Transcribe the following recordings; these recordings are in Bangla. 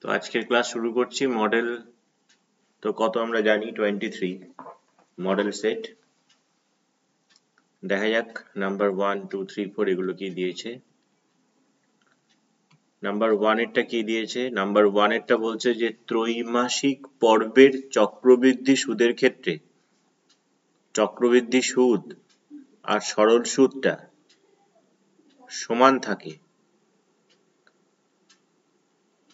তো আজকের ক্লাস শুরু করছি। মডেল তো কত আমরা জানি 23 মডেল সেট। দেখা যাক নাম্বার 1 2 3 4 এগুলো কি দিয়েছে। নাম্বার 1 এরটা কি দিয়েছে? নাম্বার 1 এরটা বলছে যে ত্রৈমাসিক পর্বের চক্রবৃদ্ধি সুদের ক্ষেত্রে চক্রবৃদ্ধি সুদ আর সরল সুদটা সমান থাকে।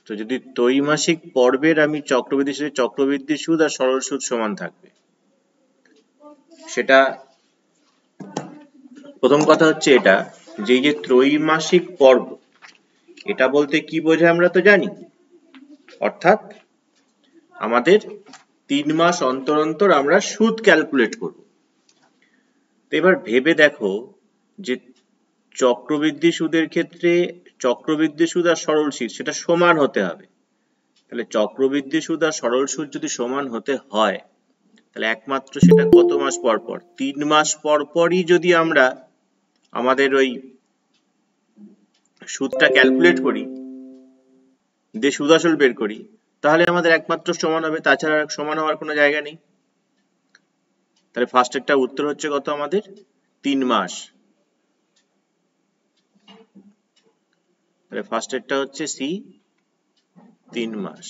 তো যদি ত্রৈমাসিক পর্বের আমি চক্রবৃদ্ধি সুদ আর সরল সুদ সমান থাকবে, সেটা প্রথম কথা হচ্ছে এটা যে এই যে ত্রৈমাসিক পর্ব, এটা বলতে কি বোঝায় আমরা তো জানি, অর্থাৎ আমাদের 3 মাস অন্তর অন্তর আমরা সুদ ক্যালকুলেট করব। তো এবার ভেবে দেখো যে চক্রবৃদ্ধি সুদের ক্ষেত্রে চক্রবৃদ্ধি সুদ আর সরল সুদ সেটা সমান হতে হবে। তাহলে চক্রবৃদ্ধি সুদ আর সরল সুদ যদি সমান হতে হয়, তাহলে একমাত্র সেটা কত মাস পর পর? 3 মাস পর পরই যদি আমরা আমাদের ওই সুদটা ক্যালকুলেট করি, দিয়ে সুদ আসল বের করি, তাহলে আমাদের একমাত্র সমান হবে, তাছাড়া সমান হওয়ার কোনো জায়গা নেই। তাহলে ফার্স্ট একটা উত্তর হচ্ছে কত আমাদের? 3 মাস। তাহলে ফার্স্ট এরটা হচ্ছে সি, 3 মাস।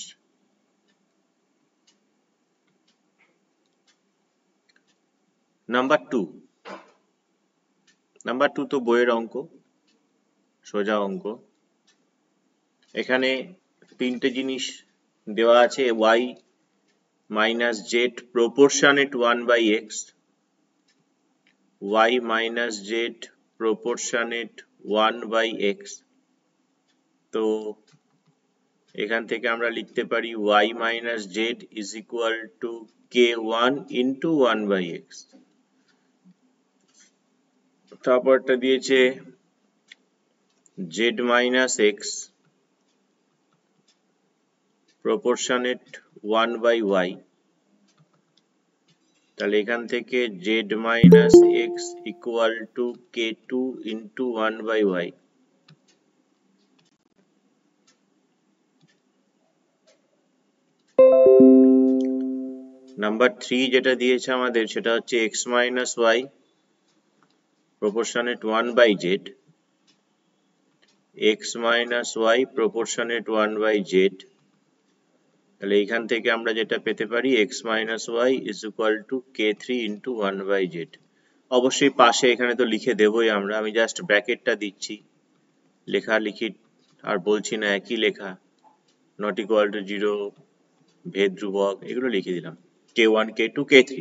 নাম্বার 2 তো বইয়ের অঙ্ক, সোজা অঙ্ক। এখানে তিনটে জিনিস দেওয়া আছে, y minus z proportionate 1/x, y minus z proportionate 1/x। তো এখান থেকে আমরা লিখতে পারি y minus z is equal to k1 into 1/x। তারপরটা দিয়েছে z minus x proportionate 1/y। তাহলে এখান থেকে z minus x equal to k2 into 1/y। Number 3 যেটা দিয়েছে আমাদের সেটা হচ্ছে x minus y proportionate 1/z, x minus y proportionate 1/z। তাহলে এখান থেকে আমরা যেটা পেতে পারি x minus y is equal to k3 into 1/z। অবশ্যই পাশে এখানে তো লিখে দেবই আমরা, আমি জাস্ট ব্র্যাকেটটা দিচ্ছি, লেখালেখি আর বলছি না, একই লেখা, not equal to 0, ভেদ ধ্রুবক, এগুলো লিখে দিলাম, k1 k2 k3।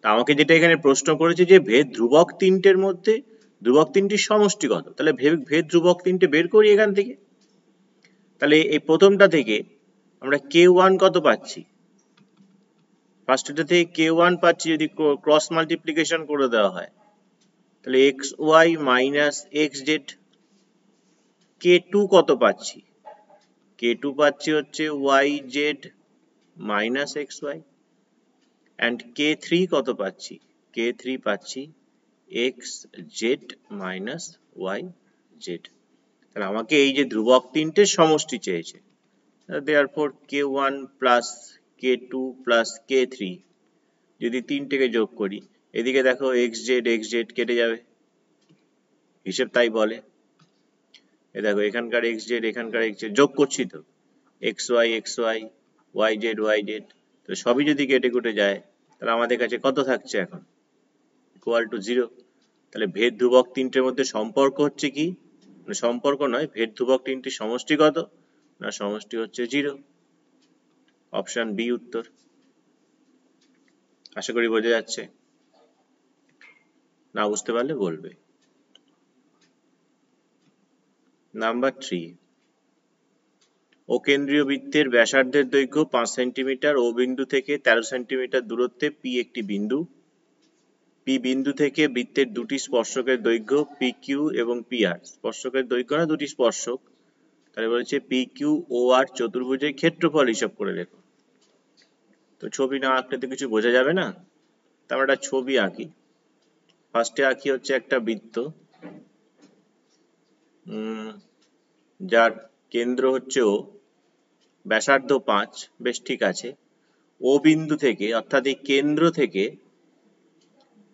তা আমাকে যেটা এখানে প্রশ্ন করেছে যে ভেদ ধ্রুবক তিনটের মধ্যে ধ্রুবক তিনটির সমষ্টি কত, তাহলে ভেদ ধ্রুবক তিনটে বের করি এখান থেকে। তাহলে এই প্রথমটা থেকে আমরা k1 কত পাচ্ছি? ফার্স্টটা থেকে k1 পাচ্ছি যদি ক্রস মাল্টিপ্লিকেশন করে দেওয়া হয়, তাহলে xy মাইনাস xz। k2 কত পাচ্ছি? k2 পাচ্ছি হচ্ছে yz minus xy। and k3 কত পাচ্ছি? k3 পাচ্ছি xz মাইনাস yz। তাহলে আমাকে এই যে ধ্রুবক তিনটের সমষ্টি চেয়েছে, therefore k1 plus k2 plus k3 যদি তিনটেকে যোগ করি, এদিকে দেখো xz কেটে যাবে, হিসেব তাই বলে। এ দেখো এখানকার xz এখানকার xz যোগ করছি তো, xy xy yz yz, তো সবই যদি কেটে কুটে যায়, তাহলে আমাদের কাছে কত থাকছে এখন? Equal to 0। তাহলে ভেদ ধ্রুবক তিনটের মধ্যে সম্পর্ক হচ্ছে কি? মানে সম্পর্ক নয়, ভেদ ধ্রুবক তিনটির সমষ্টি কত? না, সমষ্টি হচ্ছে 0। অপশন বি উত্তর। আশা করি বোঝা যাচ্ছে। না বুঝতে পারলে বলবে। নাম্বার 3, ও কেন্দ্রীয় বৃত্তের ব্যাসার্ধের দৈর্ঘ্য 5 সেন্টিমিটার, ও বিন্দু থেকে 13 সেন্টিমিটার দূরত্বে পি একটি বিন্দু। পি বিন্দু থেকে বৃত্তের দুটি স্পর্শকের দৈর্ঘ্য পি কিউ এবং পি আর। স্পর্শকের দৈর্ঘ্য না, দুটি স্পর্শক। তাহলে বলেছে পি কিউ ও আর চতুর্ভুজের ক্ষেত্রফল হিসাব করে লেখো। তো ছবি না আঁকলে তো কিছু বোঝা যাবে না, তা আমরা একটা ছবি আঁকি। ফার্স্টে আঁকি হচ্ছে একটা বৃত্ত, যার কেন্দ্র হচ্ছে ও, ব্যাসার্ধ 5, বেশ ঠিক আছে। ও বিন্দু থেকে অর্থাৎ এই কেন্দ্র থেকে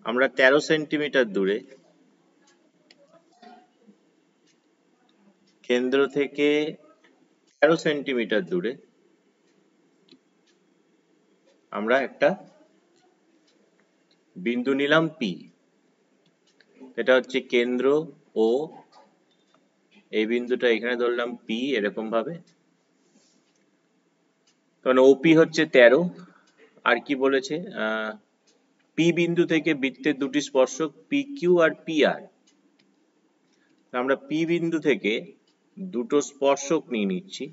আমরা 13 সেন্টিমিটার দূরে, কেন্দ্র থেকে 13 সেন্টিমিটার দূরে আমরা একটা বিন্দু নিলাম পি। এটা হচ্ছে কেন্দ্র ও, এই বিন্দুটা এখানে ধরলাম পি এরকম ভাবে, কারণ ওপি হচ্ছে 13। আর কি বলেছে, পি বিন্দু থেকে বৃত্তের দুটি স্পর্শক P Q R P R. আমরা পি বিন্দু থেকে দুটো স্পর্শক নিয়ে নিচ্ছি,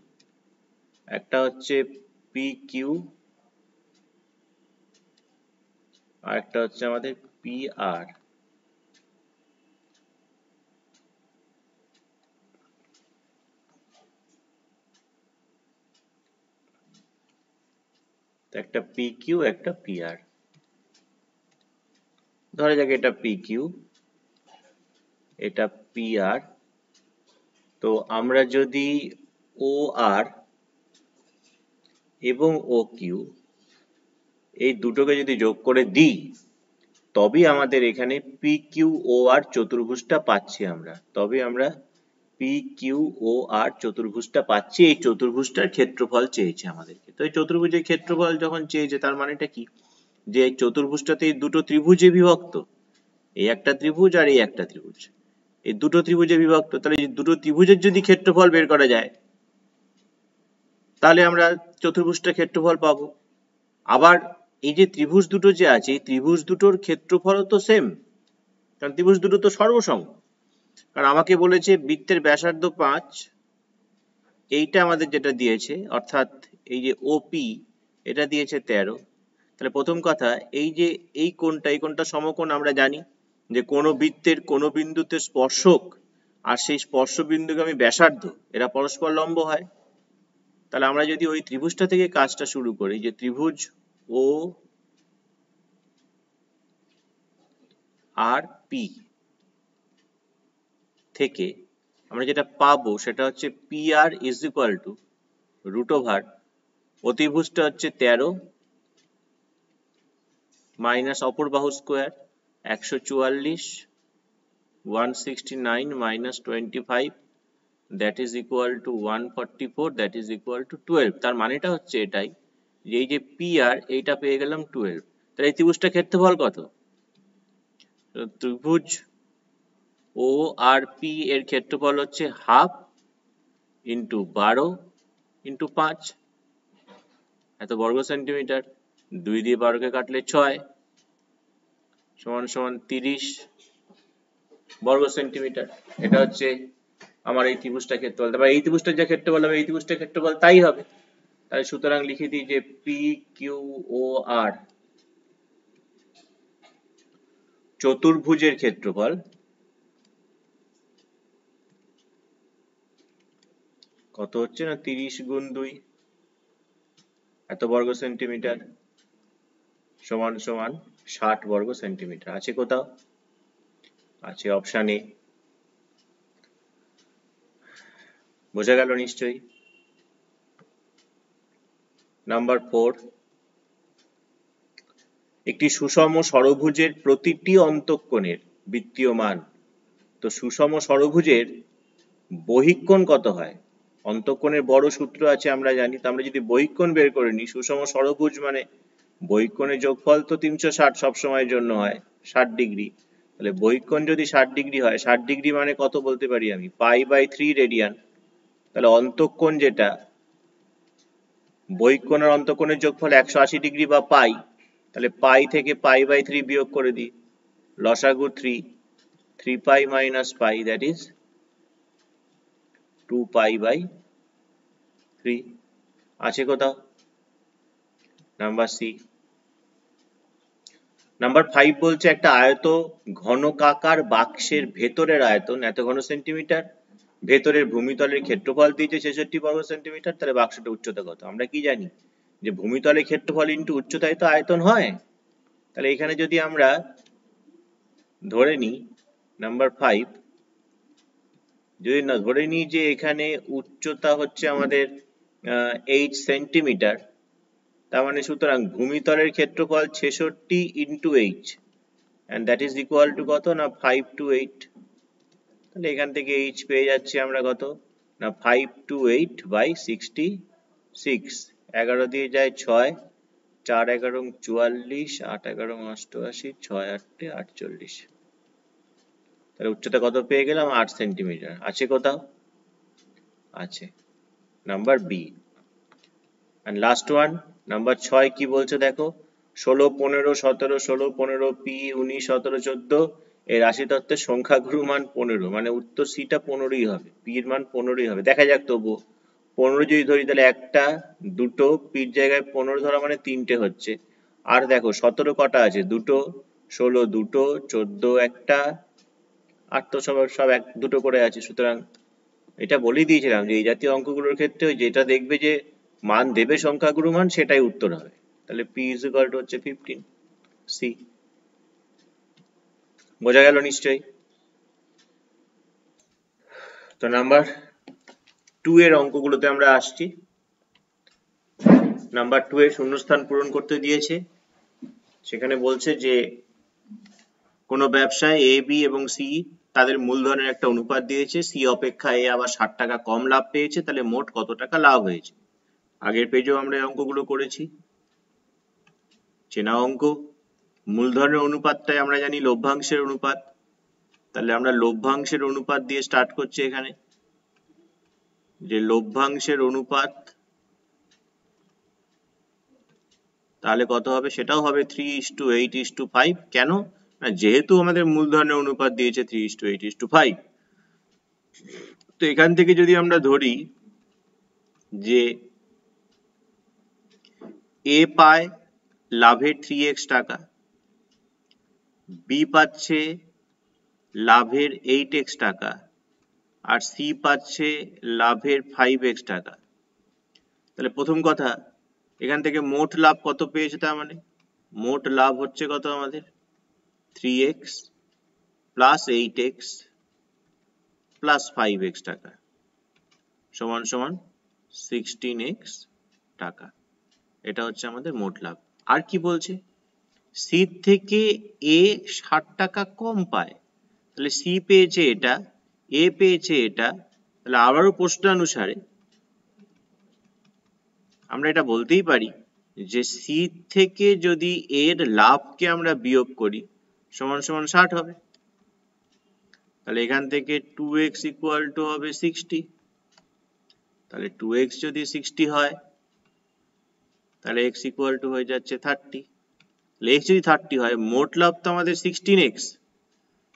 একটা হচ্ছে পি কিউ আর একটা হচ্ছে আমাদের পি আর। একটা পি কিউ একটা পি আর, ধরা যাক এটা পি কিউ এটা পি আর। তো আমরা যদি ও আর এবং ও কিউ এই দুটোকে যদি যোগ করে দিই, তবেই আমাদের এখানে পি কিউ ও আর চতুর্ভুজটা পাচ্ছি আমরা, তবে আমরা পি কিউ ও আর চতুর্ভুজটা পাচ্ছি। এই চতুর্ভুজটার ক্ষেত্রফল চেয়েছে আমাদেরকে। তো এই চতুর্ভুজের ক্ষেত্রফল যখন চেয়েছে, তার মানেটা কি, যে এই চতুর্ভুজটাতে দুটো ত্রিভুজে বিভক্ত, এই একটা ত্রিভুজ আর এই একটা ত্রিভুজ, এই দুটো ত্রিভুজে বিভক্ত। তাহলে এই দুটো ত্রিভুজের যদি ক্ষেত্রফল বের করা যায়, তাহলে আমরা চতুর্ভুজটার ক্ষেত্রফল পাবো। আবার এই যে ত্রিভুজ দুটো যে আছে, এই ত্রিভুজ দুটোর ক্ষেত্রফলও তো সেম, কারণ ত্রিভুজ দুটো তো সর্বসম। কারণ আমাকে বলেছে বৃত্তের ব্যাসার্ধ 5, এইটা আমাদের যেটা দিয়েছে, অর্থাৎ এই যে ওপি এটা দিয়েছে 13। তাহলে প্রথম কথা, এই যে এই কোণটা সমকোণ। আমরা জানি যে কোনো বৃত্তের কোনো বিন্দুতে স্পর্শক আর সেই স্পর্শ বিন্দুগামী ব্যাসার্ধ এরা পরস্পর লম্ব হয়। তাহলে আমরা যদি ওই ত্রিভুজটা থেকে কাজটা শুরু করি, যে ত্রিভুজ ও আর পি থেকে আমরা যেটা পাবো সেটা হচ্ছে P R is equal to root over, অতিভুজটা হচ্ছে 13 মাইনাস অপর বাহু square 144, 169 minus 25, that is equal to 144, that is equal to 12। তার মানেটা হচ্ছে এটাই, যে এই যে পি আর এইটা পেয়ে গেলাম 12। তাহলে এই ত্রিভুজটা ক্ষেত্রফল কত? ত্রিভুজ ও আর পি এর ক্ষেত্রফল হচ্ছে হাফ ইন্টু 12 ইন্টু 5, এত বর্গ সেন্টিমিটার। 2 দিয়ে 12কে কাটলে 6 সমান সমান 30 বর্গ সেন্টিমিটার। এটা হচ্ছে আমার এই ত্রিভুজটার ক্ষেত্রফল। তারপর এই ত্রিভুজটার যা ক্ষেত্রফল হবে, এই ত্রিভুজটার ক্ষেত্রফল তাই হবে। তাহলে সুতরাং লিখে দিই যে পি কিউ ও আর চতুর্ভুজের ক্ষেত্রফল কত হচ্ছে না, 30 গুণ 2 এত বর্গ সেন্টিমিটার সমান সমান 60 বর্গ সেন্টিমিটার। আছে কোথাও? আছে অপশন এ। বোঝা গেল নিশ্চয়ই। নাম্বার 4, একটি সুষম ষড়ভুজের প্রতিটি অন্তঃকোণের বৃত্তীয় মান। তো সুষম ষড়ভুজের বহিঃকোণ কত হয়? অন্তঃকোণের বড় সূত্র আছে আমরা জানি। তো আমরা যদি বহিঃকোণ বের করে নিই, সুষম ষড়ভুজ মানে বহিঃকোণের যোগফল তো 360 সব সময়ের জন্য হয় 60 ডিগ্রি। তাহলে বহিঃকোণ যদি 60 ডিগ্রি হয়, 60 ডিগ্রি মানে কত বলতে পারি আমি? পাই/3 রেডিয়ান। তাহলে অন্তঃকোণ যেটা, বহিঃকোণ আর অন্তঃকোণের যোগফল 180 ডিগ্রি বা পাই। তাহলে পাই থেকে পাই/3 বিয়োগ করে দিই, লসাগু 3, 3 পাই মাইনাস পাই, দ্যাট ইজ 2 পাই/3। আছে কোথাও? Number C. নাম্বার 5 বলছে একটা আয়ত ঘনকাকার বাক্সের ভেতরের আয়তন এত ঘন সেন্টিমিটার, ভেতরের ভূমিতলের ক্ষেত্রফল দিয়েছে 66 বর্গ সেন্টিমিটার। তাহলে বাক্সটার উচ্চতা কত? আমরা কি জানি যে ভূমিতলের ক্ষেত্রফল ইন্টু উচ্চতায় তো আয়তন হয়। তাহলে এখানে যদি আমরা ধরে নিই নাম্বার 5, যদি না ধরে নিই যে এখানে উচ্চতা হচ্ছে আমাদের 8 সেন্টিমিটার, তার মানে সুতরাং ভূমিতলের ক্ষেত্রফল 66 into H, and that is equal to কত না 5 to 8। তাহলে এখান থেকে এইচ পেয়ে যাচ্ছি আমরা কত না 5 to 8 by 66। 11 দিয়ে যায় 6, 4 11 44, 8 11 88, 6 8 48। তাহলে উচ্চতা কত পেয়ে গেলাম 8 সেন্টিমিটার। আছে কোথাও? আছে, number B. and last one number 6 কি বলছে দেখো, 16 15 17 16 15 পি 19 17 14 এই রাশি তত্ত্বের সংখ্যাগুরু মান 15, মানে উত্তর সিটা 15ই হবে, পি এর মান 15ই হবে। দেখা যাক তবু 15 যদি ধরি তাহলে একটা দুটো, পির জায়গায় 15 ধরা মানে তিনটে হচ্ছে। আর দেখো 17 কটা আছে, দুটো, 16 দুটো, 14 একটা, আর তো সব এক দুটো করে আছে। সুতরাং এটা বলেই দিয়েছিলাম যে এই জাতীয় অঙ্কগুলোর ক্ষেত্রে যেটা দেখবে যে মান দেবে সংখ্যাগুরু মান, সেটাই উত্তর হবে। তাহলে পি ইজ ইকুয়াল টু হচ্ছে 15, সি। বোঝা গেল নিশ্চয়ই? তো নাম্বার 2 এর অঙ্কগুলোতে আমরা আসছি। নাম্বার 2 এর শূন্যস্থান পূরণ করতে দিয়েছে। সেখানে বলছে যে কোনো ব্যবসায় এ বি এবং সি তাদের মূলধনের একটা অনুপাত দিয়েছে, সি অপেক্ষা এ আবার 60 টাকা কম লাভ পেয়েছে, তাহলে মোট কত টাকা লাভ হয়েছে। আগের পেজেও আমরা এই অঙ্কগুলো করেছি, চেনা অঙ্ক। মূলধনের অনুপাতটাই আমরা জানি লভ্যাংশের অনুপাত, তাহলে আমরা লভ্যাংশের অনুপাত দিয়ে স্টার্ট করছি এখানে, যে লভ্যাংশের অনুপাত তাহলে কত হবে, সেটাও হবে 3:8:5। কেন না, যেহেতু আমাদের মূলধনের অনুপাত দিয়েছে 3:8:5। তো এখান থেকে যদি আমরা ধরি যে এ পায় লাভের 3x টাকা, বি পাচ্ছে লাভের 8x টাকা, আর সি পাচ্ছে লাভের 5x টাকা। তাহলে প্রথম কথা, এখান থেকে মোট লাভ কত পেয়েছে, তার মানে মোট লাভ হচ্ছে কত আমাদের 3x plus 8x plus 5x টাকা সমান সমান 16x টাকা। এটা হচ্ছে আমাদের মোট লাভ। আর কি বলছে, সি থেকে এ 60 টাকা কম পায়, তাহলে সি পেয়েছে এটা, এ পেয়েছে এটা, তাহলে আবারও প্রশ্নানুসারে আমরা এটা বলতেই পারি যে সি থেকে যদি এর লাভকে আমরা বিয়োগ করি সমান সমান 60 হবে। তাহলে এখান থেকে 2x ইকুয়াল টু হবে 60। তাহলে 2x যদি 60 হয় তাহলে x ইকুয়াল টু হয়ে যাচ্ছে 30। তাহলে x যদি 30 হয়, মোট লাভ তো আমাদের 16x,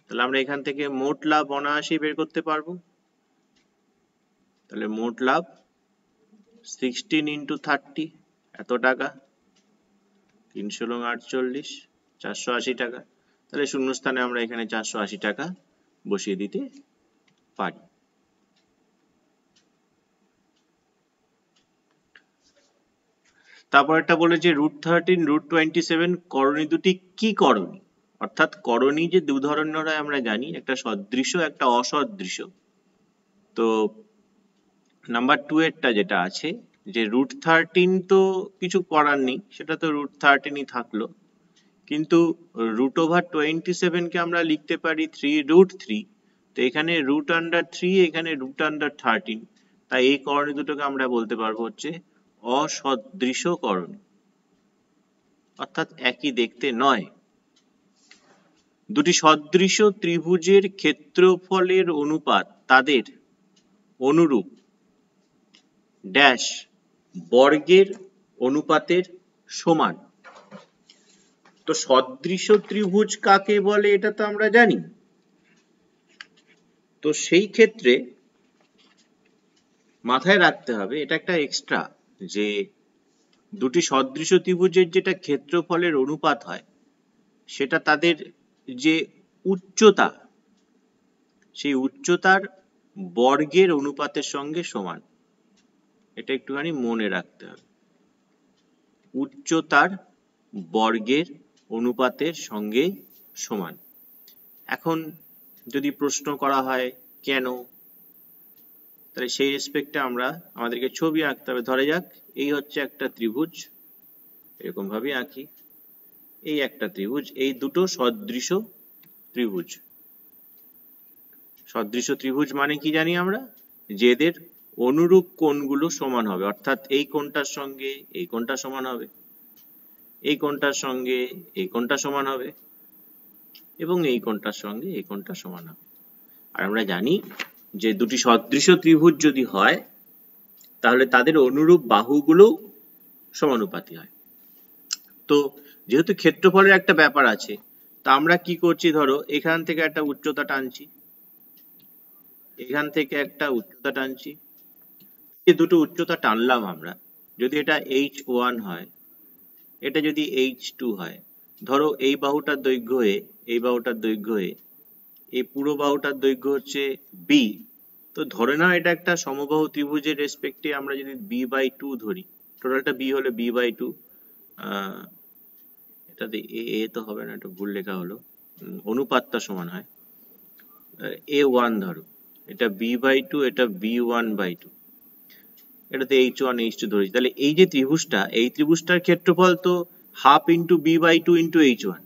তাহলে আমরা এখান থেকে মোট লাভ অনায়াসেই বের করতে পারবো। তাহলে মোট লাভ 16 ইন্টু 30 এত টাকা, 348 480 টাকা। তাহলে শূন্যস্থানে আমরা এখানে 480 টাকা বসিয়ে দিতে পারি। তারপর একটা বলেছে √13 √27 করণী দুটি কি করণী, অর্থাৎ করণী যে দু ধরনের হয় আমরা জানি, একটা সদৃশ একটা অসদৃশ। তো নাম্বার 2 এরটা যেটা আছে যে √13 তো কিছু করার নেই, সেটা তো √13ই থাকলো, কিন্তু √27 কে আমরা লিখতে পারি 3√3। তো এখানে √3, এখানে √13, তাই এই করণী দুটোকে আমরা বলতে পারবো হচ্ছে অসদৃশ করণী, অর্থাৎ একই দেখতে নয়। দুটি সদৃশ ত্রিভুজের ক্ষেত্রফলের অনুপাত তাদের অনুরূপ ড্যাশ বর্গের অনুপাতের সমান। তো সদৃশ ত্রিভুজ কাকে বলে এটা তো আমরা জানি। তো সেই ক্ষেত্রে মাথায় রাখতে হবে, এটা একটা এক্সট্রা, যে দুটি সদৃশ ত্রিভুজের যেটা ক্ষেত্রফলের অনুপাত হয় সেটা তাদের যে উচ্চতা, সেই উচ্চতার বর্গের অনুপাতের সঙ্গে সমান। এটা একটুখানি মনে রাখতে হবে, উচ্চতার বর্গের অনুপাতের সঙ্গে সমান। এখন যদি প্রশ্ন করা হয় কেন, তাহলে সেই রেসপেক্টে আমরা আমাদেরকে ছবি আঁকতে হবে। ধরে যাক এই হচ্ছে একটা ত্রিভুজ, এরকম ভাবে আঁকি, এই একটা ত্রিভুজ, এই দুটো সদৃশ ত্রিভুজ। সদৃশ ত্রিভুজ মানে কি জানি আমরা, যে এদের অনুরূপ কোণগুলো সমান হবে, অর্থাৎ এই কোণটার সঙ্গে এই কোণটা সমান হবে, এই কোণটার সঙ্গে এই কোণটা সমান হবে, এবং এই কোণটার সঙ্গে এই কোণটা সমান হবে। আর আমরা জানি যে দুটি সদৃশ ত্রিভুজ যদি হয় তাহলে তাদের অনুরূপ বাহুগুলো সমানুপাতি হয়। তো যেহেতু ক্ষেত্রফলের একটা ব্যাপার আছে, তা আমরা কি করছি, ধরো এখান থেকে একটা উচ্চতা টানছি, এখান থেকে একটা উচ্চতা টানছি, এই দুটো উচ্চতা টানলাম আমরা, যদি এটা h1 হয়, এটা যদি h2 হয়, ধরো এই বাহুটার দৈর্ঘ্য a, এই বাহুটার দৈর্ঘ্য a, এই পুরো বাহুটার দৈর্ঘ্য হচ্ছে b, তো ধরে নাও এটা একটা সমবাহু ত্রিভুজের রেসপেক্টে আমরা যদি b/2 ধরি, টোটালটা b হলে b/2, এটাতে a তো হবে না, এটা ভুল লেখা হলো, অনুপাতটা সমান হয় a1, ধরো এটা b/2, এটা b1/2, এটাতে h1 h2 ধরেছি, তাহলে এই যে ত্রিভুজটা, এই ত্রিভুজটার ক্ষেত্রফল তো half into b/2 into h1,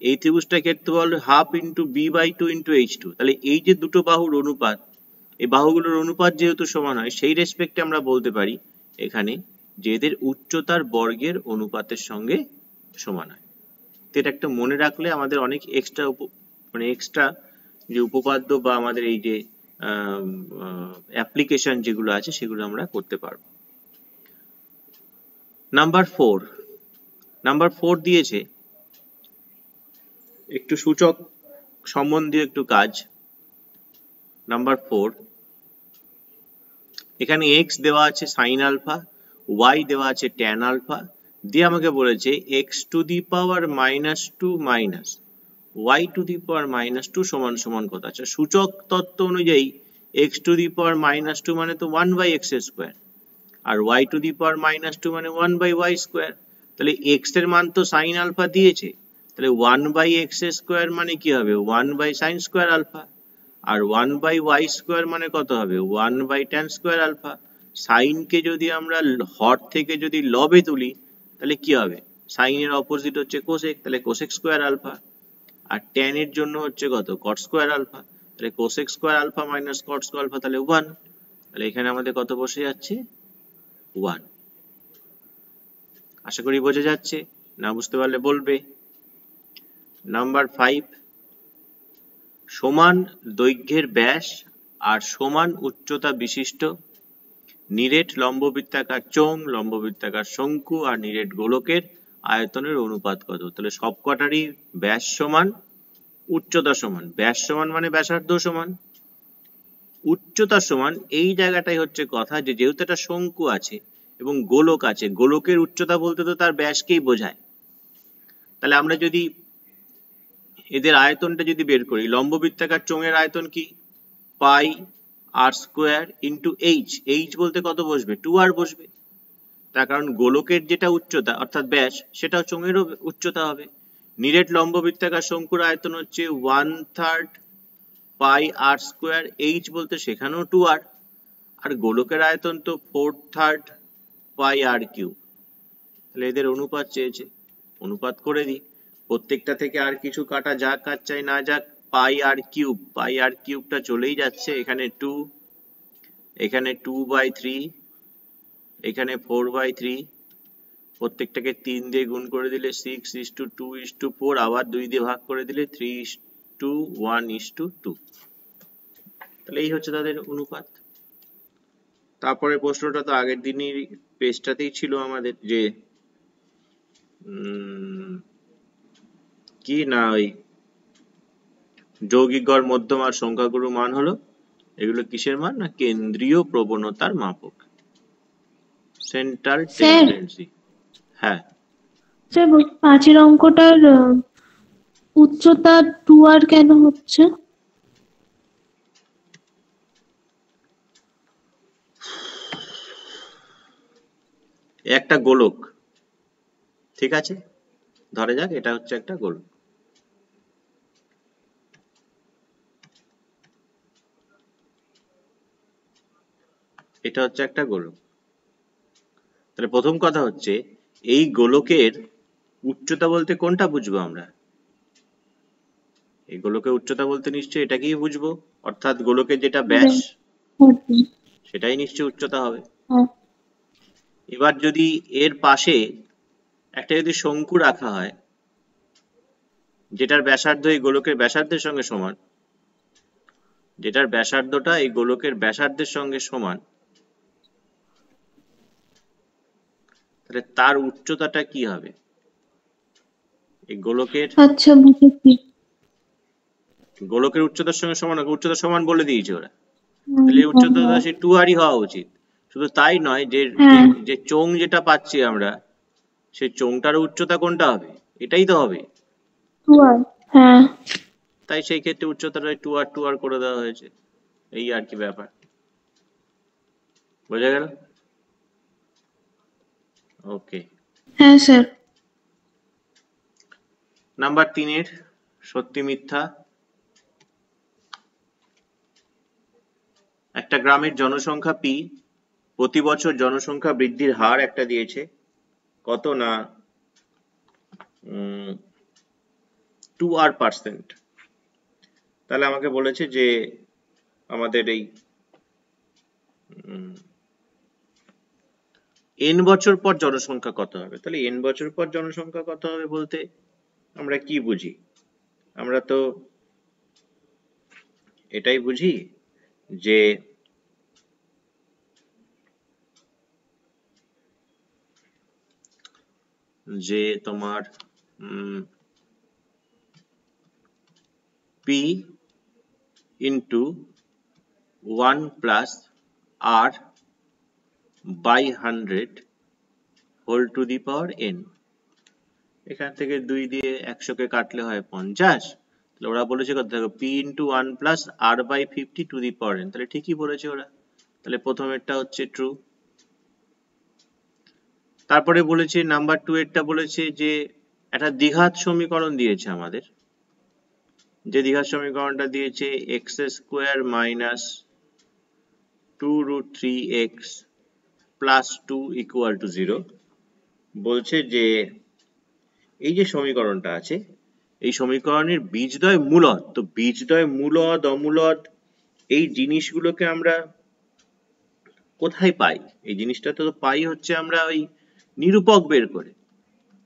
এই ত্রিভুজটার ক্ষেত্রফল half into b/2 into h2, তাহলে এই যে দুটো বাহুর অনুপাত, এই বাহুগুলোর অনুপাত যেহেতু সমান হয়, সেই রেসপেক্টে আমরা বলতে পারি এখানে যে এদের উচ্চতার বর্গের অনুপাতের সঙ্গে সমান হয়। তো এটা একটা মনে রাখলে আমাদের অনেক এক্সট্রা যে উপপাদ্য বা আমাদের এই যে অ্যাপ্লিকেশন যেগুলো আছে সেগুলো আমরা করতে পারবো। নাম্বার 4 দিয়েছে একটু সূচক সম্বন্ধীয় একটু কাজ। নাম্বার 4, এখানে x দেওয়া আছে sin আলফা, y দেওয়া আছে tan আলফা, দিয়ে আমাকে বলেছে x to the power -2 minus y to the power -2 সমান সমান কত। আচ্ছা, সূচক তত্ত্ব অনুযায়ী x টু দি পাওয়ার -2 মানে তো 1/x স্কয়ার, আর y টু দি পাওয়ার -2 মানে 1/y স্কয়ার, তাহলে x এর মান তো sin আলফা দিয়েছে, তাহলে 1/x স্কয়ার মানে কি হবে, 1/sin স্কয়ার আলফা, আর 1/y স্কয়ার মানে কত হবে, 1/tan স্কয়ার আলফা। সাইন কে যদি আমরা হর থেকে যদি লবে তুলি তাহলে কি হবে, সাইন এর অপোজিট হচ্ছে কোসেক, তাহলে কোসেক স্কয়ার আলফা, আর tan এর জন্য হচ্ছে কত, কট স্কয়ার আলফা, তাহলে cosec square alpha minus cot square alpha, তাহলে 1, তাহলে এখানে আমাদের কত বসে যাচ্ছে, 1। আশা করি বোঝা যাচ্ছে, না বুঝতে পারলে বলবে। নাম্বার 5, সমান দৈর্ঘ্যের ব্যাস আর সমান উচ্চতা বিশিষ্ট নিরেট লম্ববৃত্তাকার চোঙ, লম্ববৃত্তাকার শঙ্কু আর নিরেট গোলকের আয়তনের অনুপাত কত। তাহলে সবকটারই ব্যাস সমান, উচ্চতা সমান। ব্যাস সমান মানে ব্যাসার্ধ সমান, উচ্চতা সমান, এই জায়গাটাই হচ্ছে কথা, যে যেহেতু একটা শঙ্কু আছে এবং গোলক আছে, গোলকের উচ্চতা বলতে তো তার ব্যাসকেই বোঝায়। তাহলে আমরা যদি এদের আয়তনটা যদি বের করি, লম্ববৃত্তাকার চোঙের আয়তন কি, পাই আর স্কোয়ার ইন্টু এইচ, এইচ বলতে কত বসবে, 2r বসবে, তার কারণ গোলকের যেটা উচ্চতা অর্থাৎ ব্যাস সেটা চোঙেরও উচ্চতা হবে। নিরেট লম্ববৃত্তাকার শঙ্কুর আয়তন হচ্ছে 1/3 পাই আর স্কোয়ার, এইচ বলতে সেখানেও 2r, আর গোলকের আয়তন তো 4/3 পাই আর কিউব। তাহলে এদের অনুপাত চেয়েছে, অনুপাত করে দিই, প্রত্যেকটা থেকে আর কিছু কাটা যাক আর চাই না যাক, পাই আর কিউবটা চলেই যাচ্ছে, এখানে 2, এখানে 2/3, এখানে 4/3, প্রত্যেকটাকে 3 দিয়ে গুণ করে দিলে 6:2:4, আবার 2 দিয়ে ভাগ করে দিলে 3:1:2। তাহলে এই হচ্ছে তাদের অনুপাত। তারপরে প্রশ্নটা তো আগের দিনই পেজটাতেই ছিল আমাদের, যে কি না, ওই যৌগিক গড়, মধ্যম আর সংখ্যাগুরু মান হলো, এগুলো কিসের মান, না কেন্দ্রীয় প্রবণতার মাপক, সেন্ট্রাল টেন্ডেন্সি। হ্যাঁ, স্যার 5 অঙ্কটার উচ্চতা 2r কেন হচ্ছে? একটা গোলক, ঠিক আছে, ধরে যাক এটা হচ্ছে একটা গোলক, এটা হচ্ছে একটা গোলক। তাহলে প্রথম কথা হচ্ছে এই গোলকের উচ্চতা বলতে কোনটা বুঝবো আমরা? এই গোলকের উচ্চতা বলতে নিশ্চয়ই এটাকেই বুঝবো, অর্থাৎ গোলকের যেটা ব্যাস সেটাই নিশ্চয়ই উচ্চতা হবে। এবার যদি এর পাশে একটা যদি শঙ্কু রাখা হয় যেটার ব্যাসার্ধ এই গোলকের ব্যাসার্ধের সঙ্গে সমান, যেটার ব্যাসার্ধটা এই গোলকের ব্যাসার্ধের সঙ্গে সমান, তাহলে তার উচ্চতাটা কি হবে? এই গোলকের আচ্ছা বুঝেছি। গোলকের উচ্চতার সঙ্গে সমান, উচ্চতা সমান বলে দিয়েছে ওরা, তাহলে উচ্চতাটা সে 2r হওয়া উচিত। শুধু তাই নয়, যে যে চোঙ যেটা পাচ্ছি আমরা সেই চোঙটার উচ্চতা কোনটা হবে? এটাই তো হবে। 2r, হ্যাঁ। তাই সেই ক্ষেত্রে উচ্চতাটা 2r করে দেওয়া হয়েছে, এই আর কি ব্যাপার। বোঝা গেল? ওকে। হ্যাঁ স্যার। নাম্বার 3 সত্যি মিথ্যা। একটা গ্রামের জনসংখ্যা পি, প্রতি বছর জনসংখ্যা বৃদ্ধির হার একটা দিয়েছে কত না 2r%। তাহলে আমাকে বলেছে যে আমাদের এই n বছর পর জনসংখ্যা কত হবে। তাহলে n বছর পর জনসংখ্যা কত হবে বলতে আমরা কি বুঝি? আমরা তো এটাই বুঝি যে তোমার p into 1 plus r by 100 whole to the power n। এখান থেকে 2 দিয়ে 100 কে কাটলে হয় 50। তাহলে ওরা বলেছে কত দেখো, p into 1 plus r by 50 to the power n। তাহলে ঠিকই বলেছে ওরা। তাহলে প্রথমেরটা হচ্ছে ট্রু। তারপরে বলেছে নাম্বার 2 এরটা বলেছে যে একটা দ্বিঘাত সমীকরণ দিয়েছে আমাদের, যে দ্বিঘাত সমীকরণটা দিয়েছে x square minus 2√3x plus 2 equal to 0। বলছে যে এই যে সমীকরণটা আছে এই সমীকরণের বীজদ্বয় মূলদ। তো বীজদ্বয় মূলদ অমূলদ এই জিনিসগুলোকে আমরা কোথায় পাই? এই জিনিসটা তো পাই হচ্ছে আমরা ওই নিরূপক বের করে।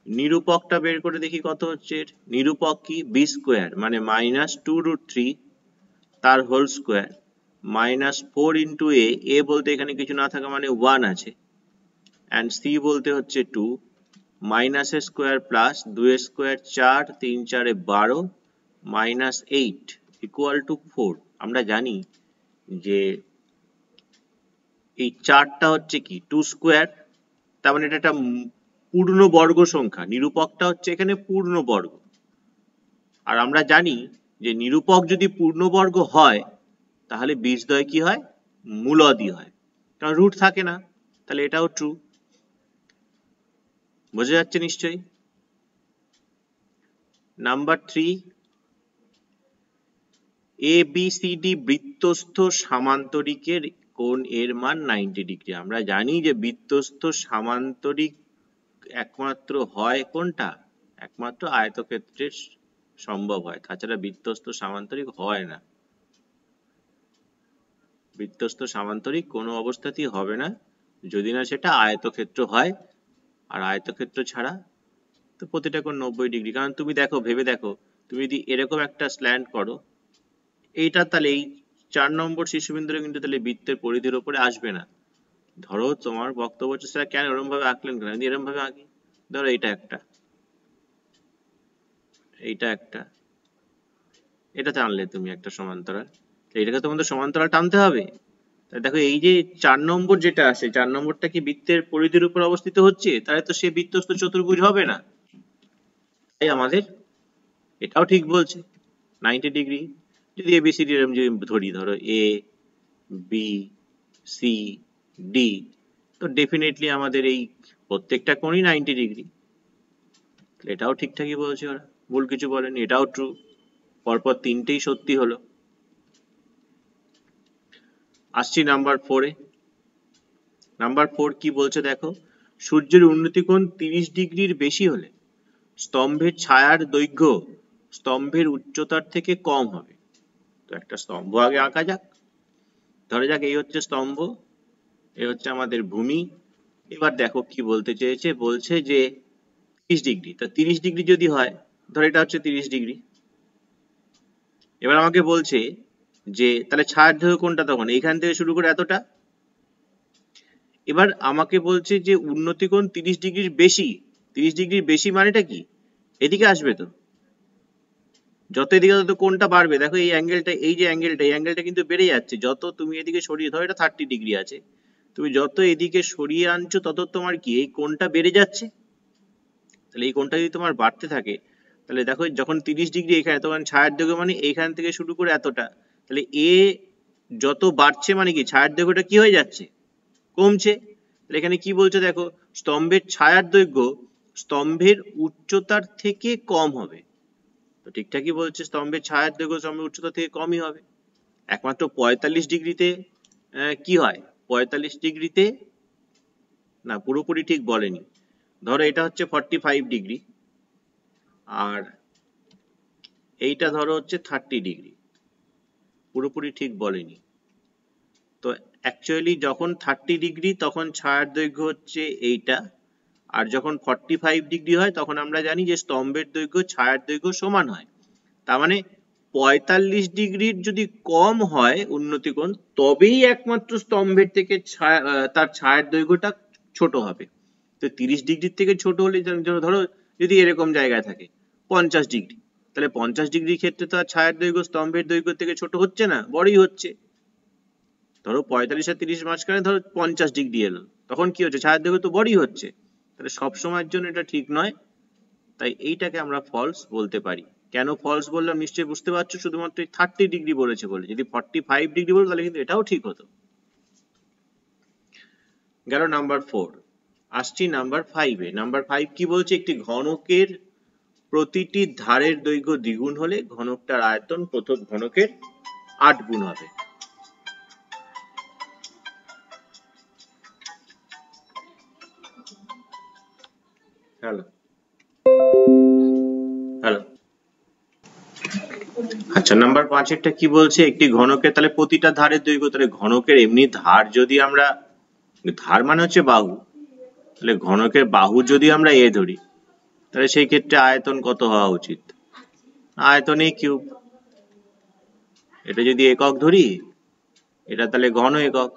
নিরূপকটা বের করে দেখি কত হচ্ছে। নিরূপক কি? বি স্কোয়ার মানে মাইনাস 2√3 তার হোল স্কোয়ার মাইনাস 4 ইন্টু এ বলতে এখানে কিছু না থাকা মানে 1 আছে, অ্যান্ড সি বলতে হচ্ছে 2 minus A square plus 2 square 4 3 4 12 minus 8 equal to 4। আমরা জানি যে এই 4টা হচ্ছে কি 2 স্কোয়ার, তার মানে এটা একটা পূর্ণ বর্গ সংখ্যা। নিরূপকটা হচ্ছে এখানে পূর্ণ বর্গ। আর আমরা জানি যে নিরূপক যদি পূর্ণবর্গ হয় তাহলে বীজদ্বয় কি হয়? মূলদই হয়, কারণ রুট থাকে না। তাহলে এটাও ট্রু। বোঝা যাচ্ছে নিশ্চয়ই। নাম্বার 3, ABCD বৃত্তস্থ সামান্তরিকের কোণ এর মান 90 ডিগ্রি। আমরা জানি যে বৃত্তস্থ সামান্তরিক একমাত্র হয় কোনটা? একমাত্র আয়তক্ষেত্রের সম্ভব হয়, তাছাড়া বৃত্তস্থ সামান্তরিক হয় না। বৃত্তস্থ সামান্তরিক কোনো অবস্থাতেই হবে না যদি না সেটা আয়তক্ষেত্র হয়। আর আয়তক্ষেত্র ছাড়া তো প্রতিটা কোণ 90 ডিগ্রি। কারণ তুমি দেখো, ভেবে দেখো, তুমি যদি এরকম একটা স্ল্যান্ট করো, এইটা তাহলে এই 4 নম্বর শীর্ষবিন্দুটা কিন্তু তাহলে বৃত্তের পরিধির উপরে আসবে না। ধরো তোমার বক্তব্য হচ্ছে স্যার কেন এরকম ভাবে আঁকলেন, কেন এরকম ভাবে আঁকি। ধরো এটা একটা, এইটা একটা, এটা টানলে তুমি একটা সমান্তরাল, এইটাকে তোমাদের সমান্তরাল টানতে হবে। তাই দেখো এই যে 4 নম্বর যেটা আছে, 4 নম্বরটা কি বৃত্তের পরিধির উপর অবস্থিত হচ্ছে, তাহলে তো সে বৃত্তস্থ চতুর্ভুজ হবে না। তাই আমাদের এটাও ঠিক বলছে 90 ডিগ্রি। যদি এবিসিডি এরকম যদি ধরি, ধরো এ বি সি ডি, তো ডেফিনেটলি আমাদের এই প্রত্যেকটা কোণই 90 ডিগ্রি। এটাও ঠিকঠাকই বলছে ওরা, ভুল কিছু বলেনি, এটাও ট্রু। পরপর তিনটেই সত্যি হলো। আসছি নাম্বার 4-এ। নাম্বার 4 কি বলছে দেখো, সূর্যের উন্নতি কোণ 30 ডিগ্রির বেশি হলে স্তম্ভের ছায়ার দৈর্ঘ্য স্তম্ভের উচ্চতার থেকে কম হবে। তো একটা স্তম্ভ আগে আঁকা যাক। ধরে যাক এই হচ্ছে স্তম্ভ, এই হচ্ছে আমাদের ভূমি। এবার দেখো কি বলতে চেয়েছে, বলছে যে 30 ডিগ্রি, তা 30 ডিগ্রি যদি হয়, ধর এটা হচ্ছে 30 ডিগ্রি। এবার আমাকে বলছে যে তাহলে ছায়ার দৈর্ঘ্য কোনটা, তখন এইখান থেকে শুরু করে এতটা। এবার আমাকে বলছে যে উন্নতি কোণ 30 ডিগ্রির বেশি। 30 ডিগ্রির বেশি মানেটা কি, এদিকে আসবে তো, যত এদিকে তত কোণটা বাড়বে। দেখো এই অ্যাঙ্গেলটা, এই যে অ্যাঙ্গেলটা, এই অ্যাঙ্গেলটা কিন্তু বেড়ে যাচ্ছে যত তুমি এদিকে সরিয়ে, ধরো এটা 30 ডিগ্রি আছে, তুমি যত এদিকে সরিয়ে আনছো তত তোমার কি এই কোণটা বেড়ে যাচ্ছে। তাহলে এই কোণটা যদি তোমার বাড়তে থাকে, তাহলে দেখো যখন 30 ডিগ্রি এখানে, তখন ছায়ার দৈর্ঘ্য মানে এইখান থেকে শুরু করে এতটা, তাহলে এ যত বাড়ছে মানে কি ছায়ার দৈর্ঘ্যটা কি হয়ে যাচ্ছে, কমছে। তাহলে এখানে কি বলছে দেখো, স্তম্ভের ছায়ার দৈর্ঘ্য স্তম্ভের উচ্চতার থেকে কম হবে। তো ঠিকঠাকই বলছে, স্তম্ভের ছায়ার দৈর্ঘ্য স্তম্ভের উচ্চতা থেকে কমই হবে। একমাত্র 45 ডিগ্রিতে কি হয়, 45 ডিগ্রিতে না, পুরোপুরি ঠিক বলেনি। ধরো এটা হচ্ছে 45 ডিগ্রি আর এইটা ধরো হচ্ছে 30 ডিগ্রি, পুরোপুরি ঠিক বলেনি। তো অ্যাকচুয়ালি যখন 30 ডিগ্রি তখন ছায়ার দৈর্ঘ্য হচ্ছে এইটা, আর যখন 45 ডিগ্রি হয় তখন আমরা জানি যে স্তম্ভের দৈর্ঘ্য ছায়ার দৈর্ঘ্য সমান হয়। তার মানে 45 ডিগ্রির যদি কম হয় উন্নতি কোণ, তবেই একমাত্র স্তম্ভের থেকে তার ছায়ার দৈর্ঘ্যটা ছোট হবে। তো 30 ডিগ্রির থেকে ছোট হলে ধরো যদি এরকম জায়গায় থাকে 50 ডিগ্রি, তাহলে 50 ডিগ্রির ক্ষেত্রে তো আর ছায়ার দৈর্ঘ্য স্তম্ভের দৈর্ঘ্য থেকে ছোট হচ্ছে না, বড়ই হচ্ছে। ধরো 45 আর 30 মাঝখানে ধরো 50 ডিগ্রি এলো, তখন কি হচ্ছে, ছায়ার দৈর্ঘ্য তো বড়ই হচ্ছে। তাহলে সব সময়ের জন্য এটা ঠিক নয়, তাই এইটাকে আমরা ফলস বলতে পারি। কেন ফলস বললাম নিশ্চয়ই বুঝতে পারছো, শুধুমাত্র 30 ডিগ্রি বলেছে বলে। যদি 45 ডিগ্রি বলতো তাহলে কিন্তু এটাও ঠিক হতো। গেল নাম্বার 4। আসছি নাম্বার 5 এ। নাম্বার 5 কি বলছে, একটি ঘনকের প্রতিটি ধারের দৈর্ঘ্য দ্বিগুণ হলে ঘনকটার আয়তন প্রথম ঘনকের 8 গুণ হবে। হ্যালো হ্যালো আচ্ছা, নাম্বার 5 এরটা কি বলছে, একটি ঘনকের তাহলে প্রতিটা ধারের দৈর্ঘ্য, তাহলে ঘনকের এমনি ধার যদি আমরা, ধার মানে হচ্ছে বাহু, তাহলে ঘনকের বাহু যদি আমরা এ ধরি, তাহলে সেই ক্ষেত্রে আয়তন কত হওয়া উচিত, আয়তন এ কিউব। এটা যদি একক ধরি, এটা তাহলে ঘন একক।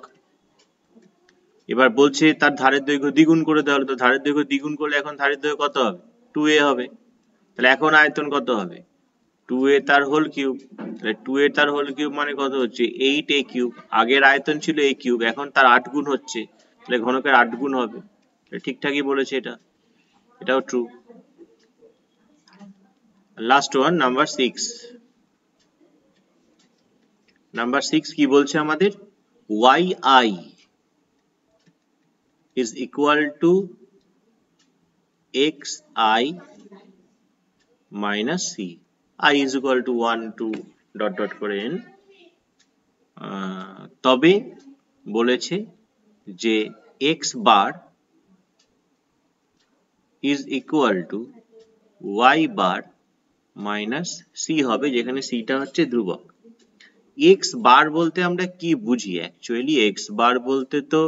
এবার বলছে তার ধারের দৈর্ঘ্য দ্বিগুণ করে দেওয়া হলো, তো ধারের দৈর্ঘ্য দ্বিগুণ করলে এখন ধারের দৈর্ঘ্য কত হবে, 2a হবে। তাহলে এখন আয়তন কত হবে, 2a তার হোল কিউব। তাহলে 2a তার হোল কিউব মানে কত হচ্ছে, 8a কিউব। আগের আয়তন ছিল a কিউব, এখন তার 8 গুণ হচ্ছে, তাহলে ঘনকের 8 গুণ হবে। ঠিকঠাকই বলেছে এটা, এটাও true. Last one, number 6। Number 6 কি বলছে আমাদের, yi is equal to xi minus c, i is equal to 1 2 dot dot করে n। তবে বলেছে যে x bar is equal to y bar minus c হবে, যেখানে c টা হচ্ছে ধ্রুবক। x বার বলতে আমরা কি বুঝি, অ্যাকচুয়ালি x বার বলতে তো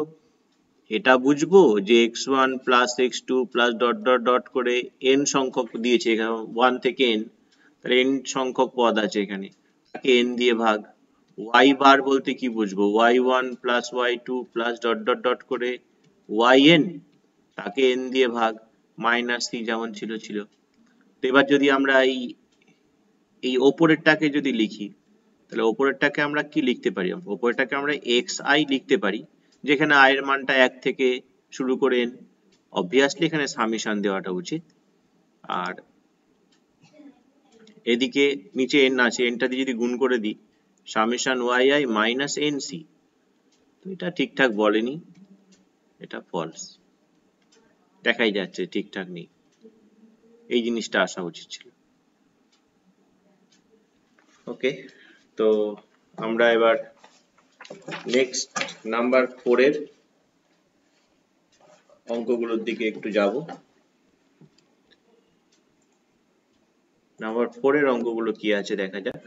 এটা বুঝবো যে x1 plus x2 plus dot dot dot করে n সংখ্যক দিয়েছে এখানে, 1 থেকে n, তাহলে n সংখ্যক পদ আছে এখানে, তাকে n দিয়ে ভাগ। y বার বলতে কি বুঝবো, y1 plus y2 plus dot dot dot করে yn, তাকে n দিয়ে ভাগ, মাইনাস c যেমন ছিল ছিল। তো এবার যদি আমরা এই ওপরেরটাকে যদি লিখি, তাহলে ওপরেরটাকে আমরা কি লিখতে পারি, ওপরেরটাকে আমরা xi লিখতে পারি, যেখানে i এর মানটা 1 থেকে শুরু করে n। অবভিয়াসলি এখানে সামেশন দেওয়াটা উচিত। আর এদিকে নিচে n আছে, nটা দিয়ে যদি গুণ করে দিই, সামেশন yi মাইনাস nc, তো এটা ঠিকঠাক বলেনি, এটা ফলস, দেখাই যাচ্ছে ঠিকঠাক নেই, এই জিনিসটা আসা উচিত ছিল। ওকে, তো আমরা এবার নেক্সট নাম্বার 4 এর অঙ্কগুলোর দিকে একটু যাব। নাম্বার 4 এর অঙ্কগুলো কি আছে দেখা যাক।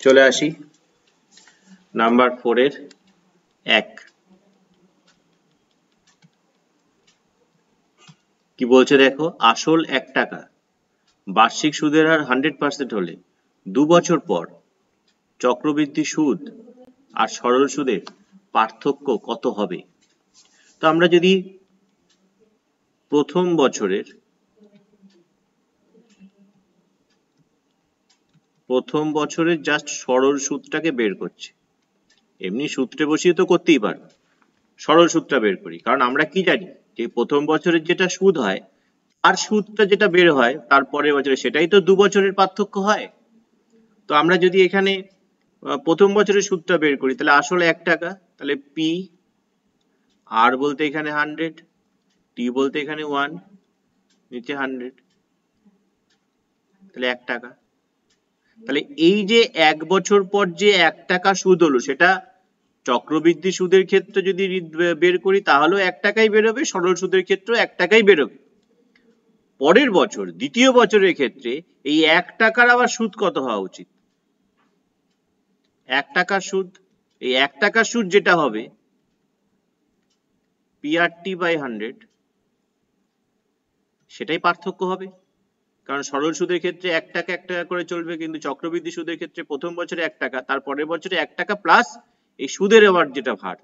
চলে আসি নাম্বার 4 এর 1। কি বলছে দেখো, আসল 1 টাকা, বার্ষিক সুদের হার 100% হলে 2 বছর পর চক্রবৃদ্ধি সুদ আর সরল সুদের পার্থক্য কত হবে? তো আমরা যদি প্রথম বছরের জাস্ট সরল সুদটাকে বের করছি, এমনি সূত্রে বসিয়ে তো করতেই পারবো, সরল সুদটা বের করি। কারণ আমরা কি জানি যে প্রথম বছরের যেটা সুদ হয় আর সুদটা যেটা বের হয় তার পরের বছরে, সেটাই তো 2 বছরের পার্থক্য হয়। তো আমরা যদি এখানে প্রথম বছরের সুদটা বের করি, তাহলে আসলে 1 টাকা, তাহলে পি, আর বলতে এখানে 100, টি বলতে এখানে 1, নিচে 100, তাহলে 1 টাকা। তাহলে এই যে 1 বছর পর যে 1 টাকা সুদ হলো, সেটা চক্রবৃদ্ধি সুদের ক্ষেত্রে যদি বের করি তাহলেও 1 টাকাই বেরোবে, সরল সুদের ক্ষেত্রেও 1 টাকাই বেরোবে। পরের বছর দ্বিতীয় বছরের ক্ষেত্রে এই 1 টাকার আবার সুদ কত হওয়া উচিত? 1 টাকার সুদ, এই 1 টাকার সুদ যেটা হবে PRT বাই 100, সেটাই পার্থক্য হবে। কারণ সরল সুদের ক্ষেত্রে 1 টাকা 1 টাকা করে চলবে, কিন্তু চক্রবৃদ্ধি সুদের ক্ষেত্রে প্রথম বছরে 1 টাকা, তার পরের বছরে 1 টাকা প্লাস এই সুদের আবার যেটা ভার,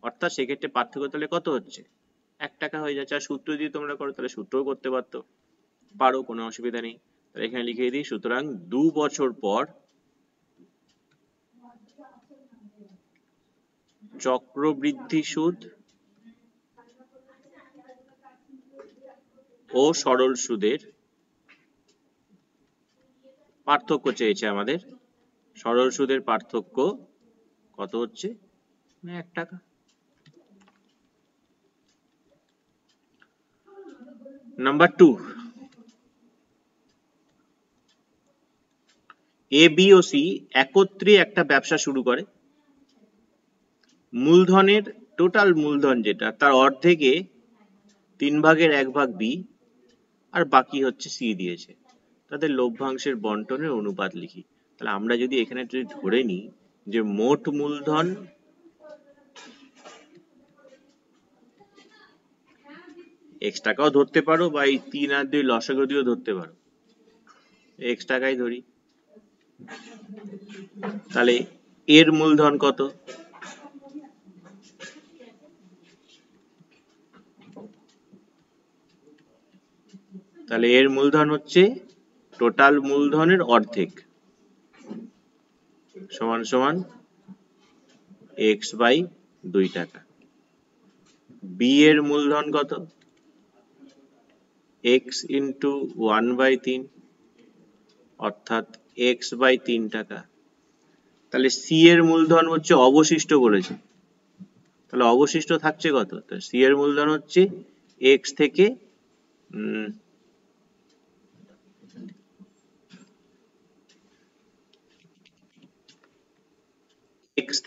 অর্থাৎ সেক্ষেত্রে পার্থক্য তাহলে কত হচ্ছে? 1 টাকা হয়ে যাচ্ছে। আর সূত্র যদি তোমরা করো তাহলে সূত্রও করতে পারো, কোনো অসুবিধা নেই। তাহলে এখানে লিখে দিই, সুতরাং 2 বছর পর চক্রবৃদ্ধি সুদ ও সরল সুদের পার্থক্য চেয়েছে আমাদের। সরল সুদের পার্থক্য কত হচ্ছে? 1 টাকা। Number 2, A B O C একত্রে একটা ব্যবসা শুরু করে। মূলধনের টোটাল মূলধন যেটা, তার অর্ধেকে 3/1 বি আর বাকি হচ্ছে সি দিয়েছে। তাদের লভ্যাংশের বন্টনের অনুপাত লিখি। তাহলে আমরা যদি এখানে যদি ধরে নিই যে মোট মূলধন x টাকাও ধরতে পারো, বা এই 3 আর 2 লসাগু দিয়েও ধরতে পারো, x টাকাই ধরি। তাহলে এর মূলধন কত? তাহলে এর মূলধন হচ্ছে টোটাল মূলধনের অর্ধেক, সমান সমান x বাই 2 টাকা। বি এর মূলধন কত? x ইন্টু 1/3, অর্থাৎ x বাই 3 টাকা। তাহলে সি এর মূলধন হচ্ছে অবশিষ্ট বলেছে, তাহলে অবশিষ্ট থাকছে কত? সি এর মূলধন হচ্ছে x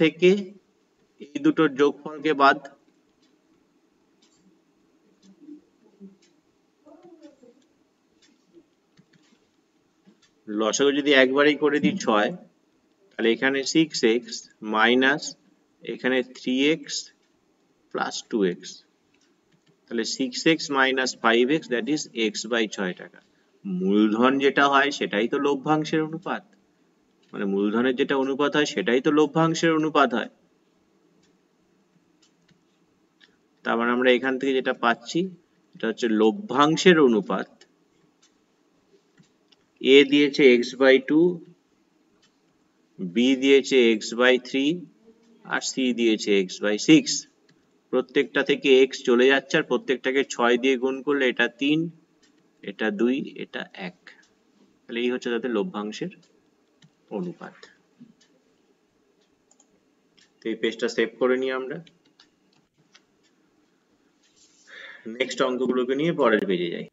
থেকে এই দুটোর যোগফলকে বাদ, লসাগু যদি একবারেই করে দিই 6, তাহলে এখানে 6x মাইনাস এখানে 3x প্লাস 2x, তাহলে 6x minus 5x, that is x by 6 টাকা। মূলধন যেটা হয় সেটাই তো লভ্যাংশের অনুপাত, মানে মূলধনের যেটা অনুপাত হয় সেটাই তো লভ্যাংশের অনুপাত হয়। তার মানে আমরা এখান থেকে যেটা পাচ্ছি এটা হচ্ছে লভ্যাংশের অনুপাত। এ দিয়েছে x বাই 2, বি দিয়েছে x বাই 3 আর সি দিয়েছে x বাই 6। প্রত্যেকটা থেকে x চলে যাচ্ছে আর প্রত্যেকটাকে 6 দিয়ে গুণ করলে এটা 3, এটা 2, এটা 1। তাহলে এই হচ্ছে তাদের লভ্যাংশের অনুপাত। তো এই পেজটা সেভ করে নিই আমরা। নেক্সট অঙ্কগুলোকে নিয়ে পরের পেজে যাই।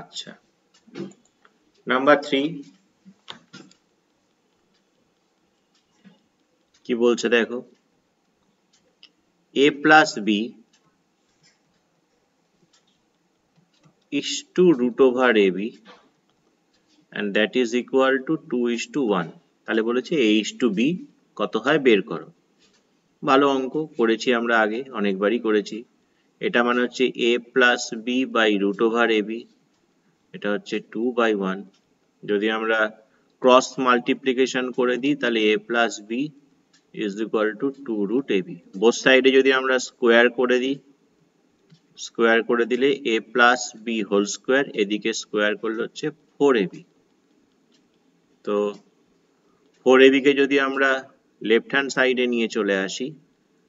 আচ্ছা, নাম্বার 3 কি বলছে দেখো, a plus b is to root over ab and that is equal to 2:1। তাহলে বলেছে a is to b কত হয় বের করো। ভালো অঙ্ক, করেছি আমরা আগে, অনেকবারই করেছি। এটা মানে হচ্ছে a plus b by root over ab, এটা হচ্ছে 2/1। যদি আমরা ক্রস মাল্টিপ্লিকেশন করে দিই তাহলে a plus b is equal to 2 root ab। Both সাইডে যদি আমরা স্কোয়ার করে দিই, স্কোয়ার করে দিলে a plus b whole square, এদিকে স্কোয়ার করলে হচ্ছে 4ab। তো 4ab কে যদি আমরা লেফট হ্যান্ড সাইডে নিয়ে চলে আসি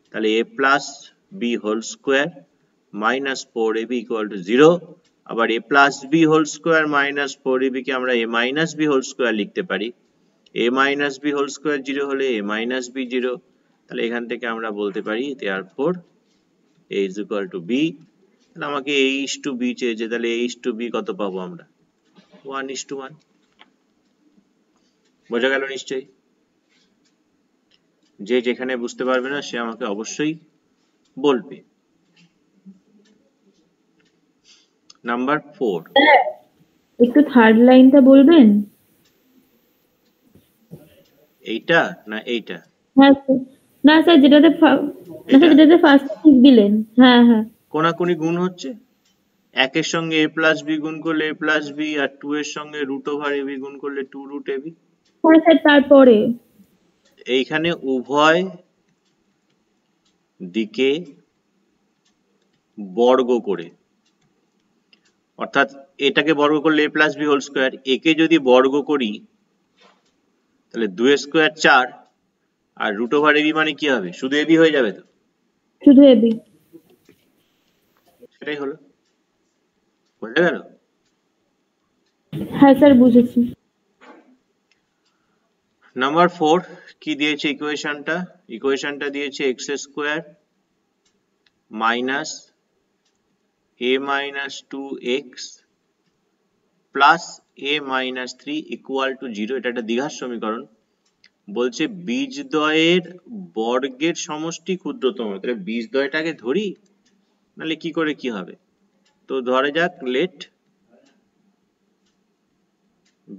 তাহলে a plus b whole square minus 4ab equal to 0। আবার a plus b whole square minus 4ab কে আমরা a minus b whole square লিখতে পারি। a minus b whole square 0 হলে a minus b 0। তাহলে এখান থেকে আমরা বলতে পারি therefore a is equal to b। তাহলে আমাকে a is to b চেয়েছে, তাহলে a is to b কত পাবো আমরা? 1:1। বোঝা গেল নিশ্চয়ই? যে যেখানে বুঝতে পারবে না সে আমাকে অবশ্যই বলবে। নাম্বার 4 একটু থার্ড লাইনটা বলবেন? এইটা না এইটা? হ্যাঁ স্যার। না স্যার, যেটাতে ফার্স্ট ঠিক দিলেন। হ্যাঁ হ্যাঁ। কোনাকুনি গুণ হচ্ছে, একের সঙ্গে a plus b গুণ করলে a plus b, আর 2 এর সঙ্গে root over ab গুণ করলে 2 root ab। হ্যাঁ স্যার, তারপরে এইখানে উভয় দিকে বর্গ করে, অর্থাৎ এটাকে বর্গ করলে a plus b whole square, একে যদি বর্গ করি তাহলে 2 স্কোয়ার 4, আর root over ab মানে কি হবে? শুধু ab হয়ে যাবে তো? শুধু এবি। সেটাই হলো। বোঝা গেল? হ্যাঁ স্যার, বুঝেছি। নাম্বার 4 কি দিয়েছে ইকুয়েশনটা? ইকুয়েশনটা দিয়েছে x square minus a minus 2x plus a minus 3 equal to 0। এটা একটা দ্বিঘাত সমীকরণ। বলছে বীজদ্বয়ের বর্গের সমষ্টি ক্ষুদ্রতম। তাহলে বীজদ্বয়টাকে ধরি, নাহলে কি করে কি হবে? তো ধরা যাক লেট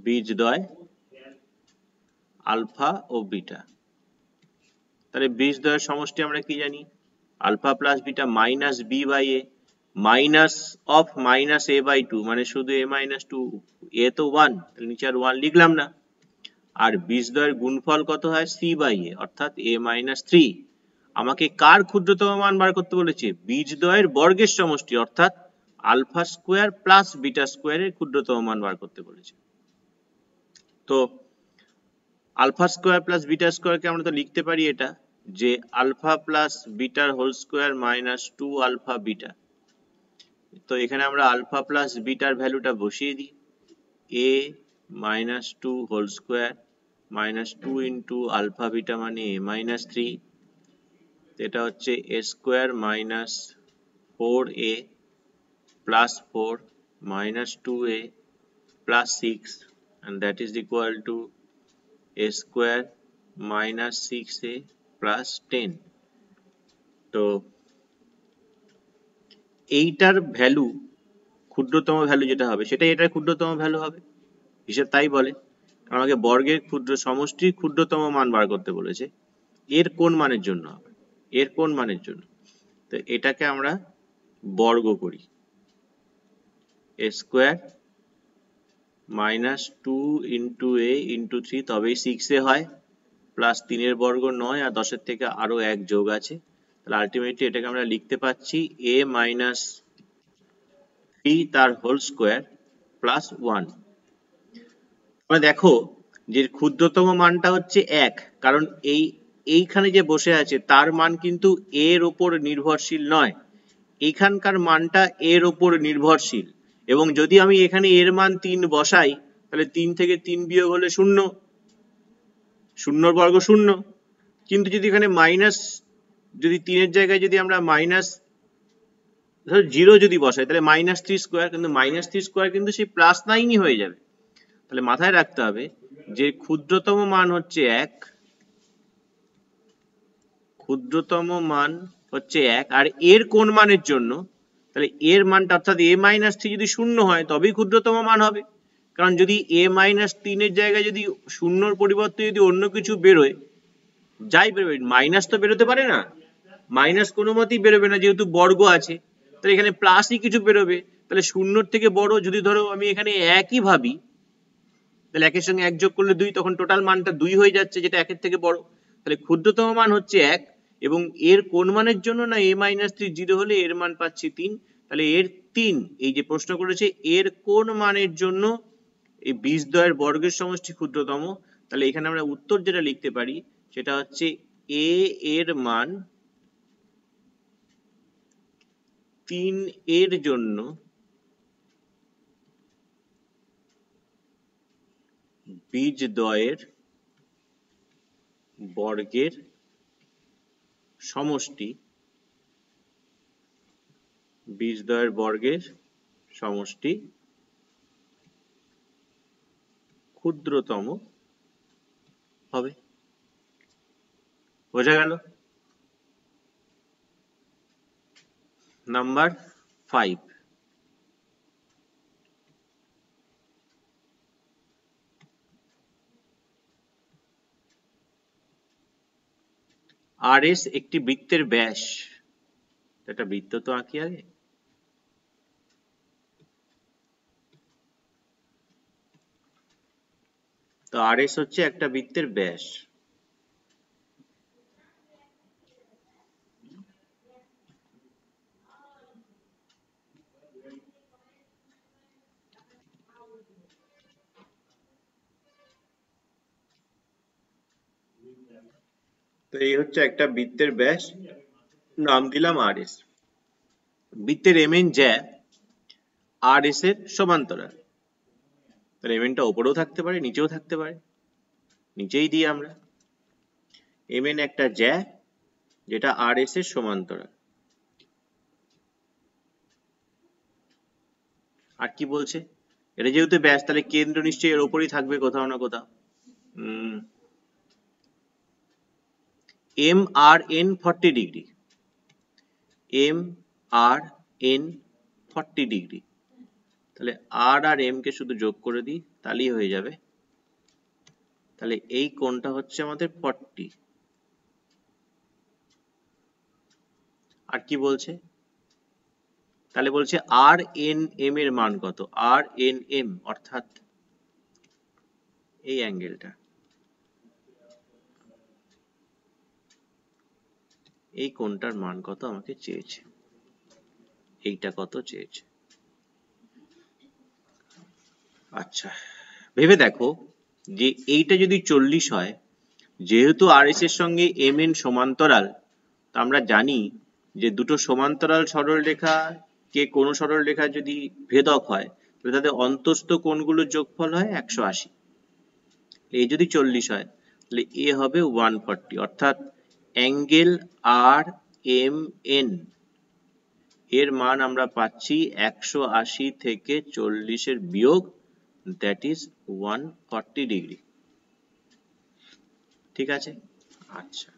বীজদ্বয় আলফা ও বিটা। তাহলে বীজদ্বয়ের সমষ্টি আমরা কি জানি? Alpha plus beta minus B by A minus of minus A by 2, মানে শুধু a minus 2, এ তো 1, তাহলে নিচে আর 1 লিখলাম না। আর বীজদ্বয়ের গুণফল কত হয়? c বাই এ, অর্থাৎ a minus 3। আমাকে কার ক্ষুদ্রতম মান বার করতে বলেছে? বীজদ্বয়ের বর্গের সমষ্টি, অর্থাৎ আলফা স্কোয়ার প্লাস বিটা স্কোয়ারের ক্ষুদ্রতম মান বার করতে বলেছে। তো আলফা স্কোয়ার প্লাস বিটা স্কোয়ারকে আমরা তো লিখতে পারি এটা, যে আলফা প্লাস বিটার whole square minus 2 alpha beta. তো এখানে আমরা আলফা প্লাস বিটার ভ্যালুটা বসিয়ে দিই, a minus 2 whole square minus 2 into alpha beta মানে a minus 3, এটা হচ্ছে a square minus 4a plus 4 minus 2a plus 6, and that is equal to a square minus 6a plus 10। তো এইটার ভ্যালু, ক্ষুদ্রতম ভ্যালু যেটা হবে সেটাই এটার ক্ষুদ্রতম ভ্যালু হবে, হিসেব তাই বলে। আমাকে বর্গের ক্ষুদ্র সমষ্টির ক্ষুদ্রতম মান বার করতে বলেছে। এর কোন মানের জন্য হবে? এর কোন মানের জন্য? তো এটাকে আমরা বর্গ করি, a square minus 2 into a into 3, তবেই 6a হয়, প্লাস 3 এর বর্গ 9, আর 10 এর থেকে আরো 1 যোগ আছে। তাহলে আলটিমেটলি এটাকে আমরা লিখতে পাচ্ছি a মাইনাস 3 তার হোল স্কোয়ার প্লাস 1। তোমরা দেখো যে ক্ষুদ্রতম মানটা হচ্ছে 1, কারণ এইখানে যে বসে আছে তার মান কিন্তু এর ওপর নির্ভরশীল নয়, এইখানকার মানটা এর ওপর নির্ভরশীল। এবং যদি আমি এখানে এর মান 3 বসাই, তাহলে 3 থেকে 3 বিয়োগ হলে 0, 0 বর্গ 0। কিন্তু যদি এখানে মাইনাস, যদি 3 এর জায়গায় যদি আমরা মাইনাস 0 যদি বসাই, তাহলে -3 স্কোয়ার, কিন্তু -3 স্কোয়ার কিন্তু সেই +9ই হয়ে যাবে। তাহলে মাথায় রাখতে হবে যে ক্ষুদ্রতম মান হচ্ছে 1, ক্ষুদ্রতম মান হচ্ছে 1, আর এর কোন মানের জন্য, তাহলে এর মানটা অর্থাৎ a-3 যদি 0 হয় তবেই ক্ষুদ্রতম মান হবে। কারণ যদি a-3 এর জায়গায় যদি 0-র পরিবর্তে যদি অন্য কিছু বেরোয়, যাই বেরোবে, মাইনাস তো বেরোতে পারে না, মাইনাস কোনো মতেই বেরোবে না যেহেতু বর্গ আছে, তাহলে এখানে প্লাসই কিছু বেরোবে। তাহলে 0-র থেকে বড় যদি ধরো আমি এখানে 1ই ভাবি, তাহলে 1-এর সঙ্গে 1 যোগ করলে 2, তখন টোটাল মানটা 2 হয়ে যাচ্ছে, যেটা 1-এর থেকে বড়। তাহলে ক্ষুদ্রতম মান হচ্ছে 1, এবং এর কোন মানের জন্য না a-3 0 হলে এর মান পাচ্ছি 3। তাহলে এর 3, এই যে প্রশ্ন করেছে এর কোন মানের জন্য এই বীজদ্বয়ের বর্গের সমষ্টি ক্ষুদ্রতম, তাহলে এখানে আমরা উত্তর যেটা লিখতে পারি সেটা হচ্ছে a এর মান 3 এর জন্য বীজদ্বয়ের বর্গের সমষ্টি, বীজদ্বয়ের বর্গের সমষ্টি ক্ষুদ্রতম হবে। বোঝা গেল? নাম্বার 5, RS একটি বৃত্তের ব্যাস। একটা বৃত্ত তো আঁকি আগে। তো RS হচ্ছে একটা বৃত্তের ব্যাস। তো এই হচ্ছে একটা বৃত্তের ব্যাস, নাম দিলাম RS। বৃত্তের MN জ্যা RS এর সমান্তরাল। তাহলে MN টা উপরেও থাকতে পারে, নিচেও থাকতে পারে, নিচেই দিই আমরা। MN একটা জ্যা যেটা RS এর সমান্তরাল। আর কি বলছে? এটা যেহেতু ব্যাস, তাহলে কেন্দ্র নিশ্চয়ই এর উপরেই থাকবে কোথাও না কোথাও। MRN 40 degree, MRN 40 degree. তাহলে R আর M কে শুধু যোগ করে দিই, তাহলেই হয়ে যাবে। তাহলে এই কোণটা হচ্ছে আমাদের 40। আর কি বলছে? তাহলে বলছে RNM এর মান কত? RNM অর্থাৎ এই অ্যাঙ্গেলটা, এই কোণটার মান কত আমাকে চেয়েছে, এইটা কত চেয়েছে। আচ্ছা, ভেবে দেখো যে এইটা যদি 40 হয়, যেহেতু RS এর সঙ্গে MN সমান্তরাল, তো আমরা জানি যে দুটো সমান্তরাল সরলরেখা কে কোন সরলরেখা যদি ভেদক হয়, তাহলে তাদের অন্তস্থ কোণগুলোর যোগফল হয় 180। এই যদি 40 হয়, তাহলে এ হবে 140, অর্থাৎ অ্যাঙ্গেল RMN এর মান আমরা পাচ্ছি 180 থেকে 40 এর বিয়োগ, দ্যাট ইজ 140 ডিগ্রি। ঠিক আছে? আচ্ছা,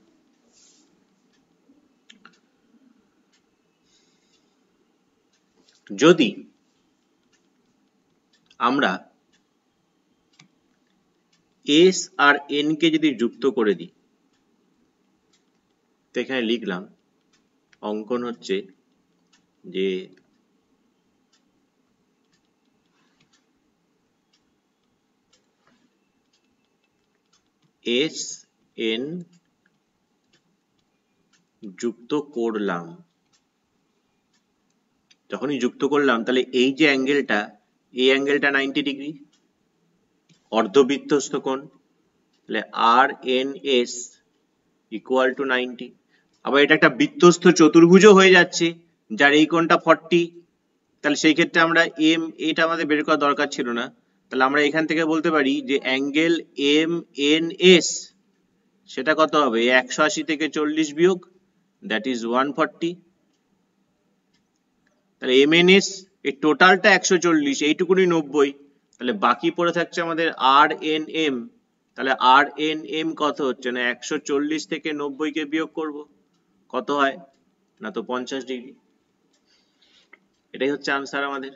যদি আমরা S আর N কে যদি যুক্ত করে দিই, তো এখানে লিখলাম অঙ্কন হচ্ছে যে S N যুক্ত করলাম। যখনই যুক্ত করলাম, তাহলে এই যে অ্যাঙ্গেলটা, এই অ্যাঙ্গেলটা 90 ডিগ্রি, অর্ধবৃত্তস্থ কোণ। তাহলে RNS ইকুয়াল টু 90। আবার এটা একটা বৃত্তস্থ চতুর্ভুজও হয়ে যাচ্ছে যার এই কোণটা 40। তাহলে সেই ক্ষেত্রে আমরা এটা আমাদের বের করার দরকার ছিল না। তাহলে আমরা এখান থেকে বলতে পারি যে অ্যাঙ্গেল MNS সেটা কত হবে, 180 থেকে 40 বিয়োগ, দ্যাট ইজ 140। তাহলে MNS এর টোটালটা 140, এইটুকুনি 90, তাহলে বাকি পড়ে থাকছে আমাদের RNM। তাহলে RNM কত হচ্ছে না, 140 থেকে 90 কে বিয়োগ করব, কত হয় না তো 50 ডিগ্রি। এটাই হচ্ছে আনসার আমাদের।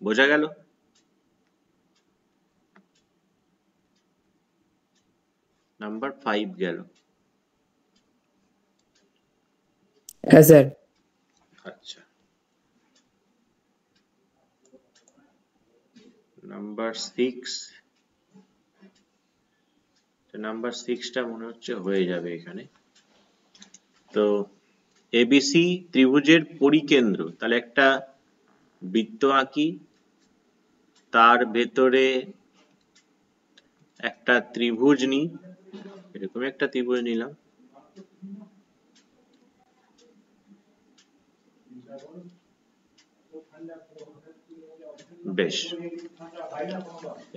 বোঝা গেল? নাম্বার 5 গেল। হ্যাঁ স্যার। আচ্ছা, নাম্বার 6। নাম্বার 6টা মনে হচ্ছে হয়ে যাবে এখানে। তো ABC ত্রিভুজের পরিকেন্দ্র, তাহলে একটা বৃত্ত আঁকি, তার ভেতরে একটা ত্রিভুজ নিই, এরকম একটা ত্রিভুজ নিলাম, বেশ,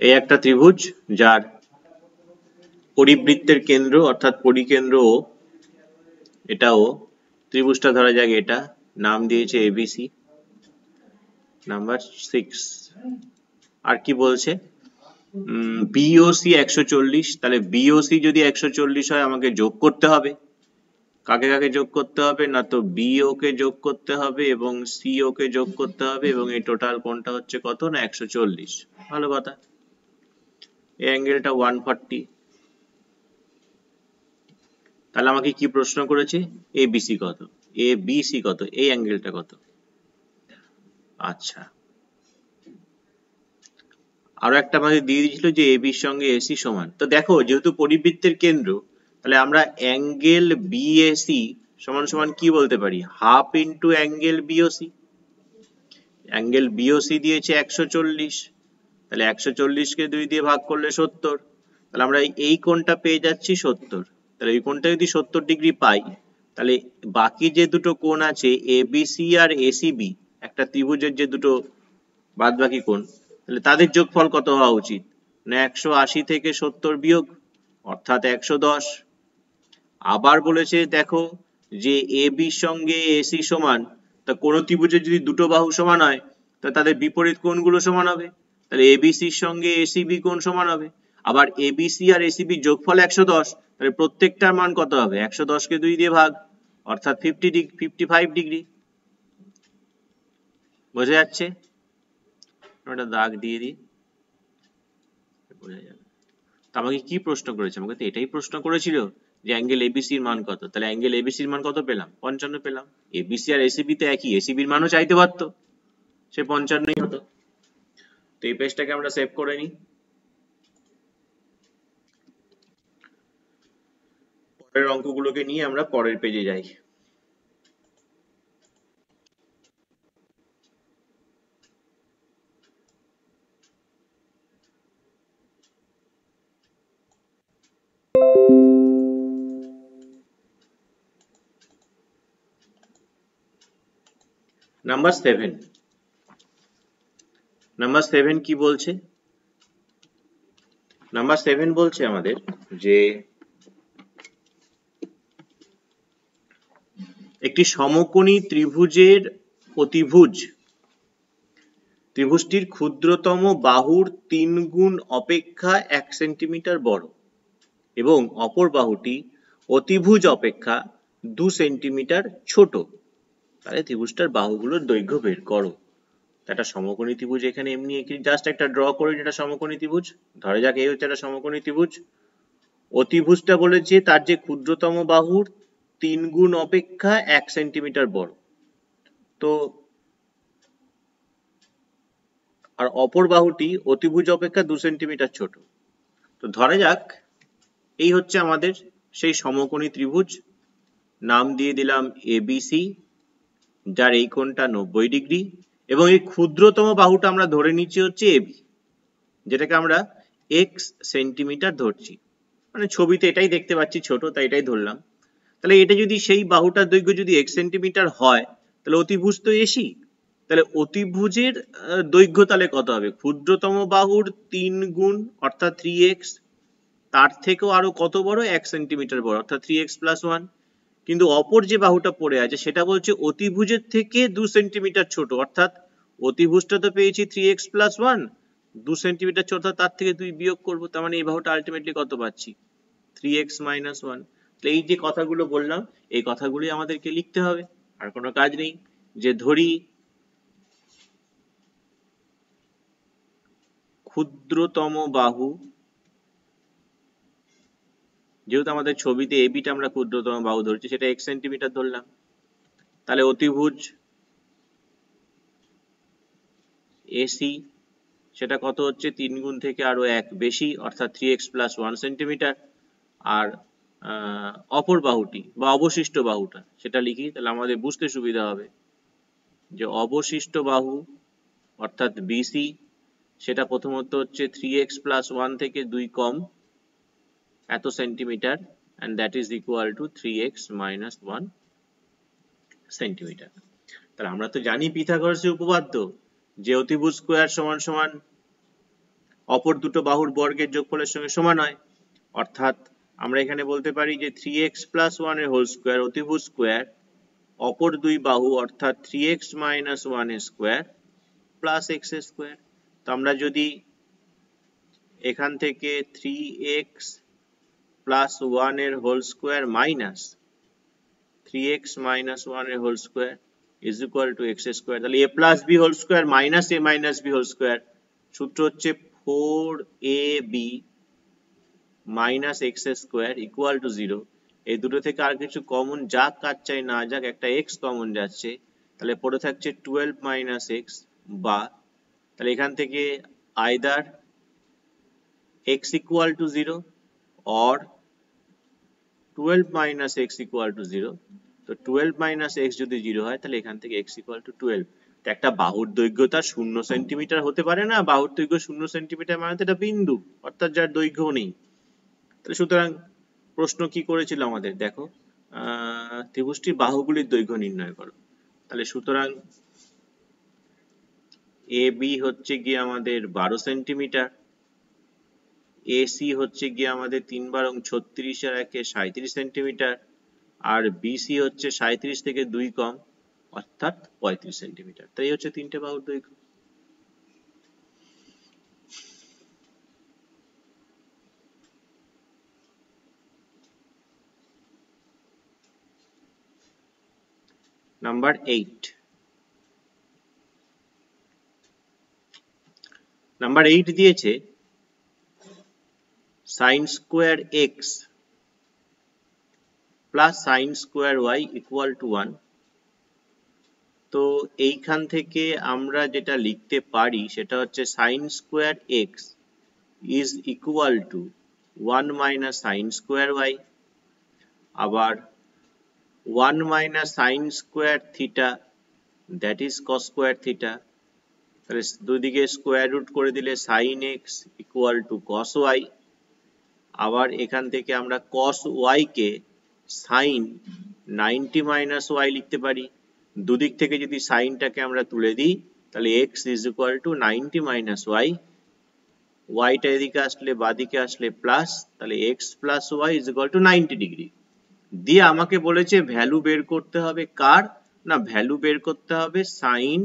এই একটা ত্রিভুজ যার পরিবৃত্তের কেন্দ্র অর্থাৎ পরিকেন্দ্র ও, এটাও ত্রিভুজটা ধরা যাক, এটা নাম দিয়েছে ABC। নাম্বার 6। আর কি বলছে, BOC 140, তাহলে BOC যদি 140 হয় আমাকে যোগ করতে হবে। কাকে কাকে যোগ করতে হবে না তো BO কে যোগ করতে হবে এবং CO কে যোগ করতে হবে, এবং এই টোটাল কোণটা হচ্ছে কত না 140। ভালো কথা। এই অ্যাঙ্গেলটা 140। তাহলে আমাকে কি প্রশ্ন করেছে, ABC কত, ABC কত, এই অ্যাঙ্গেলটা কত। আচ্ছা, আরো একটা আমাদের দিয়ে দিয়েছিল যে AB এর সঙ্গে AC সমান। তো দেখো যেহেতু পরিবৃত্তের কেন্দ্র, তাহলে আমরা অ্যাঙ্গেল BAC সমান সমান কি বলতে পারি, half into angle BOC। Angle BOC দিয়েছে 140, তাহলে 140 কে 2 দিয়ে ভাগ করলে 70, তাহলে আমরা এই কোণটা পেয়ে যাচ্ছি 70। তাহলে এই কোণটা যদি 70 ডিগ্রি পাই, তাহলে বাকি যে দুটো কোণ আছে ABC আর ACB, একটা ত্রিভুজের যে দুটো বাদ বাকি কোণ, তাহলে তাদের যোগফল কত হওয়া উচিত না 180 থেকে 70 বিয়োগ, অর্থাৎ 110। আবার বলেছে দেখো যে AB র সঙ্গে AC সমান, তা কোন ত্রিভুজের যদি দুটো বাহু সমান হয় তা তাদের বিপরীত কোণগুলো সমান হবে, তাহলে ABC র সঙ্গে ACB কোণ সমান হবে। আবার ABC আর ACB যোগফল 110, তাহলে প্রত্যেকটার মান কত হবে, 110 কে 2 দিয়ে ভাগ, অর্থাৎ 55 ডিগ্রি। বোঝা যাচ্ছে? একটা দাগ দিয়ে দিই, বোঝা যাবে। তো আমাকে কি প্রশ্ন করেছে, আমাকে তো এটাই প্রশ্ন করেছিল যে অ্যাঙ্গেল ABC এর মান কত। তাহলে অ্যাঙ্গেল ABC এর মান কত পেলাম, 55 পেলাম। ABC আর ACB তো একই, ACB এর মানও চাইতে পারতো, সে 55ই হতো। তো এই পেজটাকে আমরা সেভ করে নিই। পরের অঙ্কগুলোকে নিয়ে আমরা পরের পেজে যাই। নাম্বার 7। নাম্বার 7 কি বলছে, নাম্বার 7 বলছে আমাদের যে একটি সমকোণী ত্রিভুজের অতিভুজ ত্রিভুজটির ক্ষুদ্রতম বাহুর 3 গুণ অপেক্ষা 1 সেন্টিমিটার বড় এবং অপর বাহুটি অতিভুজ অপেক্ষা 2 সেন্টিমিটার ছোট, তাহলে ত্রিভুজটার বাহুগুলোর দৈর্ঘ্য বের করো। একটা সমকোণী ত্রিভুজ এখানে এমনি জাস্ট একটা ড্র করে যেটা সমকোণী ত্রিভুজ, ধরে যাক এই হচ্ছে একটা সমকোণী ত্রিভুজ। অতিভুজটা বলেছে তার যে ক্ষুদ্রতম বাহুর 3 গুণ অপেক্ষা 1 সেন্টিমিটার বড়, তো আর অপর বাহুটি অতিভুজ অপেক্ষা 2 সেন্টিমিটার ছোট। তো ধরা যাক এই হচ্ছে আমাদের সেই সমকোণী ত্রিভুজ, নাম দিয়ে দিলাম ABC, যার এই কোণটা 90 ডিগ্রি, এবং এই ক্ষুদ্রতম বাহুটা আমরা ধরে নিচ্ছি হচ্ছে AB, যেটাকে আমরা x সেন্টিমিটার ধরছি। মানে ছবিতে এটাই দেখতে পাচ্ছি ছোট, তাই এটাই ধরলাম। তাহলে এটা যদি সেই বাহুটার দৈর্ঘ্য যদি x সেন্টিমিটার হয়, তাহলে অতিভুজ তো এসি। তাহলে অতিভুজের দৈর্ঘ্য তাহলে কত হবে? ক্ষুদ্রতম বাহুর 3 গুণ অর্থাৎ 3x, তার থেকেও আরো কত বড়? 1 সেন্টিমিটার বড় অর্থাৎ 3x + 1। কিন্তু অপর যে বাহুটা পড়ে আছে সেটা বলছে অতিভুজের থেকে 2 সেন্টিমিটার ছোট, অর্থাৎ অতিভুজটা তো পেয়েছি 3x + 1, 2 সেন্টিমিটার ছোট, তার থেকে 2 বিয়োগ করব, তার মানে এই বাহুটা আলটিমেটলি কত পাচ্ছি? 3x - 1। তাহলে এই যে কথাগুলো বললাম, এই কথাগুলি আমাদেরকে লিখতে হবে, আর কোনো কাজ নেই। যে ধরি ক্ষুদ্রতম বাহু, যেহেতু আমাদের ছবিতে এবিটা আমরা ক্ষুদ্রতম বাহু ধরছি, সেটা x সেন্টিমিটার ধরলাম, তাহলে অতিভুজ এসি সেটা কত হচ্ছে? 3 গুণ থেকে আরো 1 বেশি অর্থাৎ 3x + 1 সেন্টিমিটার। আর অপর বাহুটি বা অবশিষ্ট বাহুটা সেটা লিখি, তাহলে আমাদের বুঝতে সুবিধা হবে যে অবশিষ্ট বাহু অর্থাৎ বিসি সেটা প্রথমত হচ্ছে 3x + 1 থেকে 2 কম এত centimetre, and that is equal to 3x - 1 centimetre. তাহলে আমরা তো জানি পিথাগোরাসের উপপাদ্য, যে অতিভুজ স্কয়ার সমান সমান অপর দুটো বাহুর বর্গের যোগফলের সঙ্গে সমান হয়। অর্থাৎ আমরা এখানে বলতে পারি যে 3x + 1 এর হোল স্কয়ার অতিভুজ স্কয়ার অপর দুই বাহু অর্থাৎ 3x - 1 এর স্কয়ার প্লাস x এর স্কয়ার। তো আমরা যদি এখান থেকে 3x + 1 এর হোল স্কয়ার মাইনাস 3x - 1 এর whole square is equal to x square, তাহলে a + b whole square minus a - b whole square, সূত্র হচ্ছে 4ab - x square equal to 0। এই দুটো থেকে আর কিছু কমন যাক আর চাই না যাক, একটা x কমন যাচ্ছে, তাহলে পড়ে থাকছে 12 - x, বা তাহলে এখান থেকে either x equal to 0 or 12 - x equal to 0। তো 12 - x যদি 0 হয়, তাহলে এখান থেকে x equal to 12। তো একটা বাহুর দৈর্ঘ্য তার 0 সেন্টিমিটার হতে পারে না, বাহুর দৈর্ঘ্য 0 সেন্টিমিটার মানে তো এটা বিন্দু, অর্থাৎ যার দৈর্ঘ্য নেই। তাহলে সুতরাং প্রশ্ন কি করেছিল আমাদের, দেখো ত্রিভুজটির বাহুগুলির দৈর্ঘ্য নির্ণয় করো। তাহলে সুতরাং AB হচ্ছে গিয়ে আমাদের 12 সেন্টিমিটার, AC হচ্ছে গিয়ে আমাদের 3 বারং 36 আর 1 37 সেন্টিমিটার, আর BC হচ্ছে 37 থেকে 2 কম অর্থাৎ 35 সেন্টিমিটার। তাই এই হচ্ছে তিনটে বাহুর দৈর্ঘ্য। নাম্বার 8। নাম্বার 8 দিয়েছে sin square x plus sin square y equal to 1। তো এইখান থেকে আমরা যেটা লিখতে পারি সেটা হচ্ছে sin square x is equal to 1 minus sin square y, আবার 1 minus sin square theta that is cos square theta. তাহলে দুদিকে স্কয়ার রুট করে দিলে sin x equal to cos y। আবার এখান থেকে আমরা cos y কে sin 90 minus y লিখতে পারি। দুদিক থেকে যদি সাইনটাকে আমরা তুলে দিই, তাহলে x is equal to 90 minus y, y টা এদিকে আসলে বাদিকে আসলে প্লাস, তাহলে x plus y is equal to 90 degree. দিয়ে আমাকে বলেছে ভ্যালু বের করতে হবে কার না, ভ্যালু বের করতে হবে sin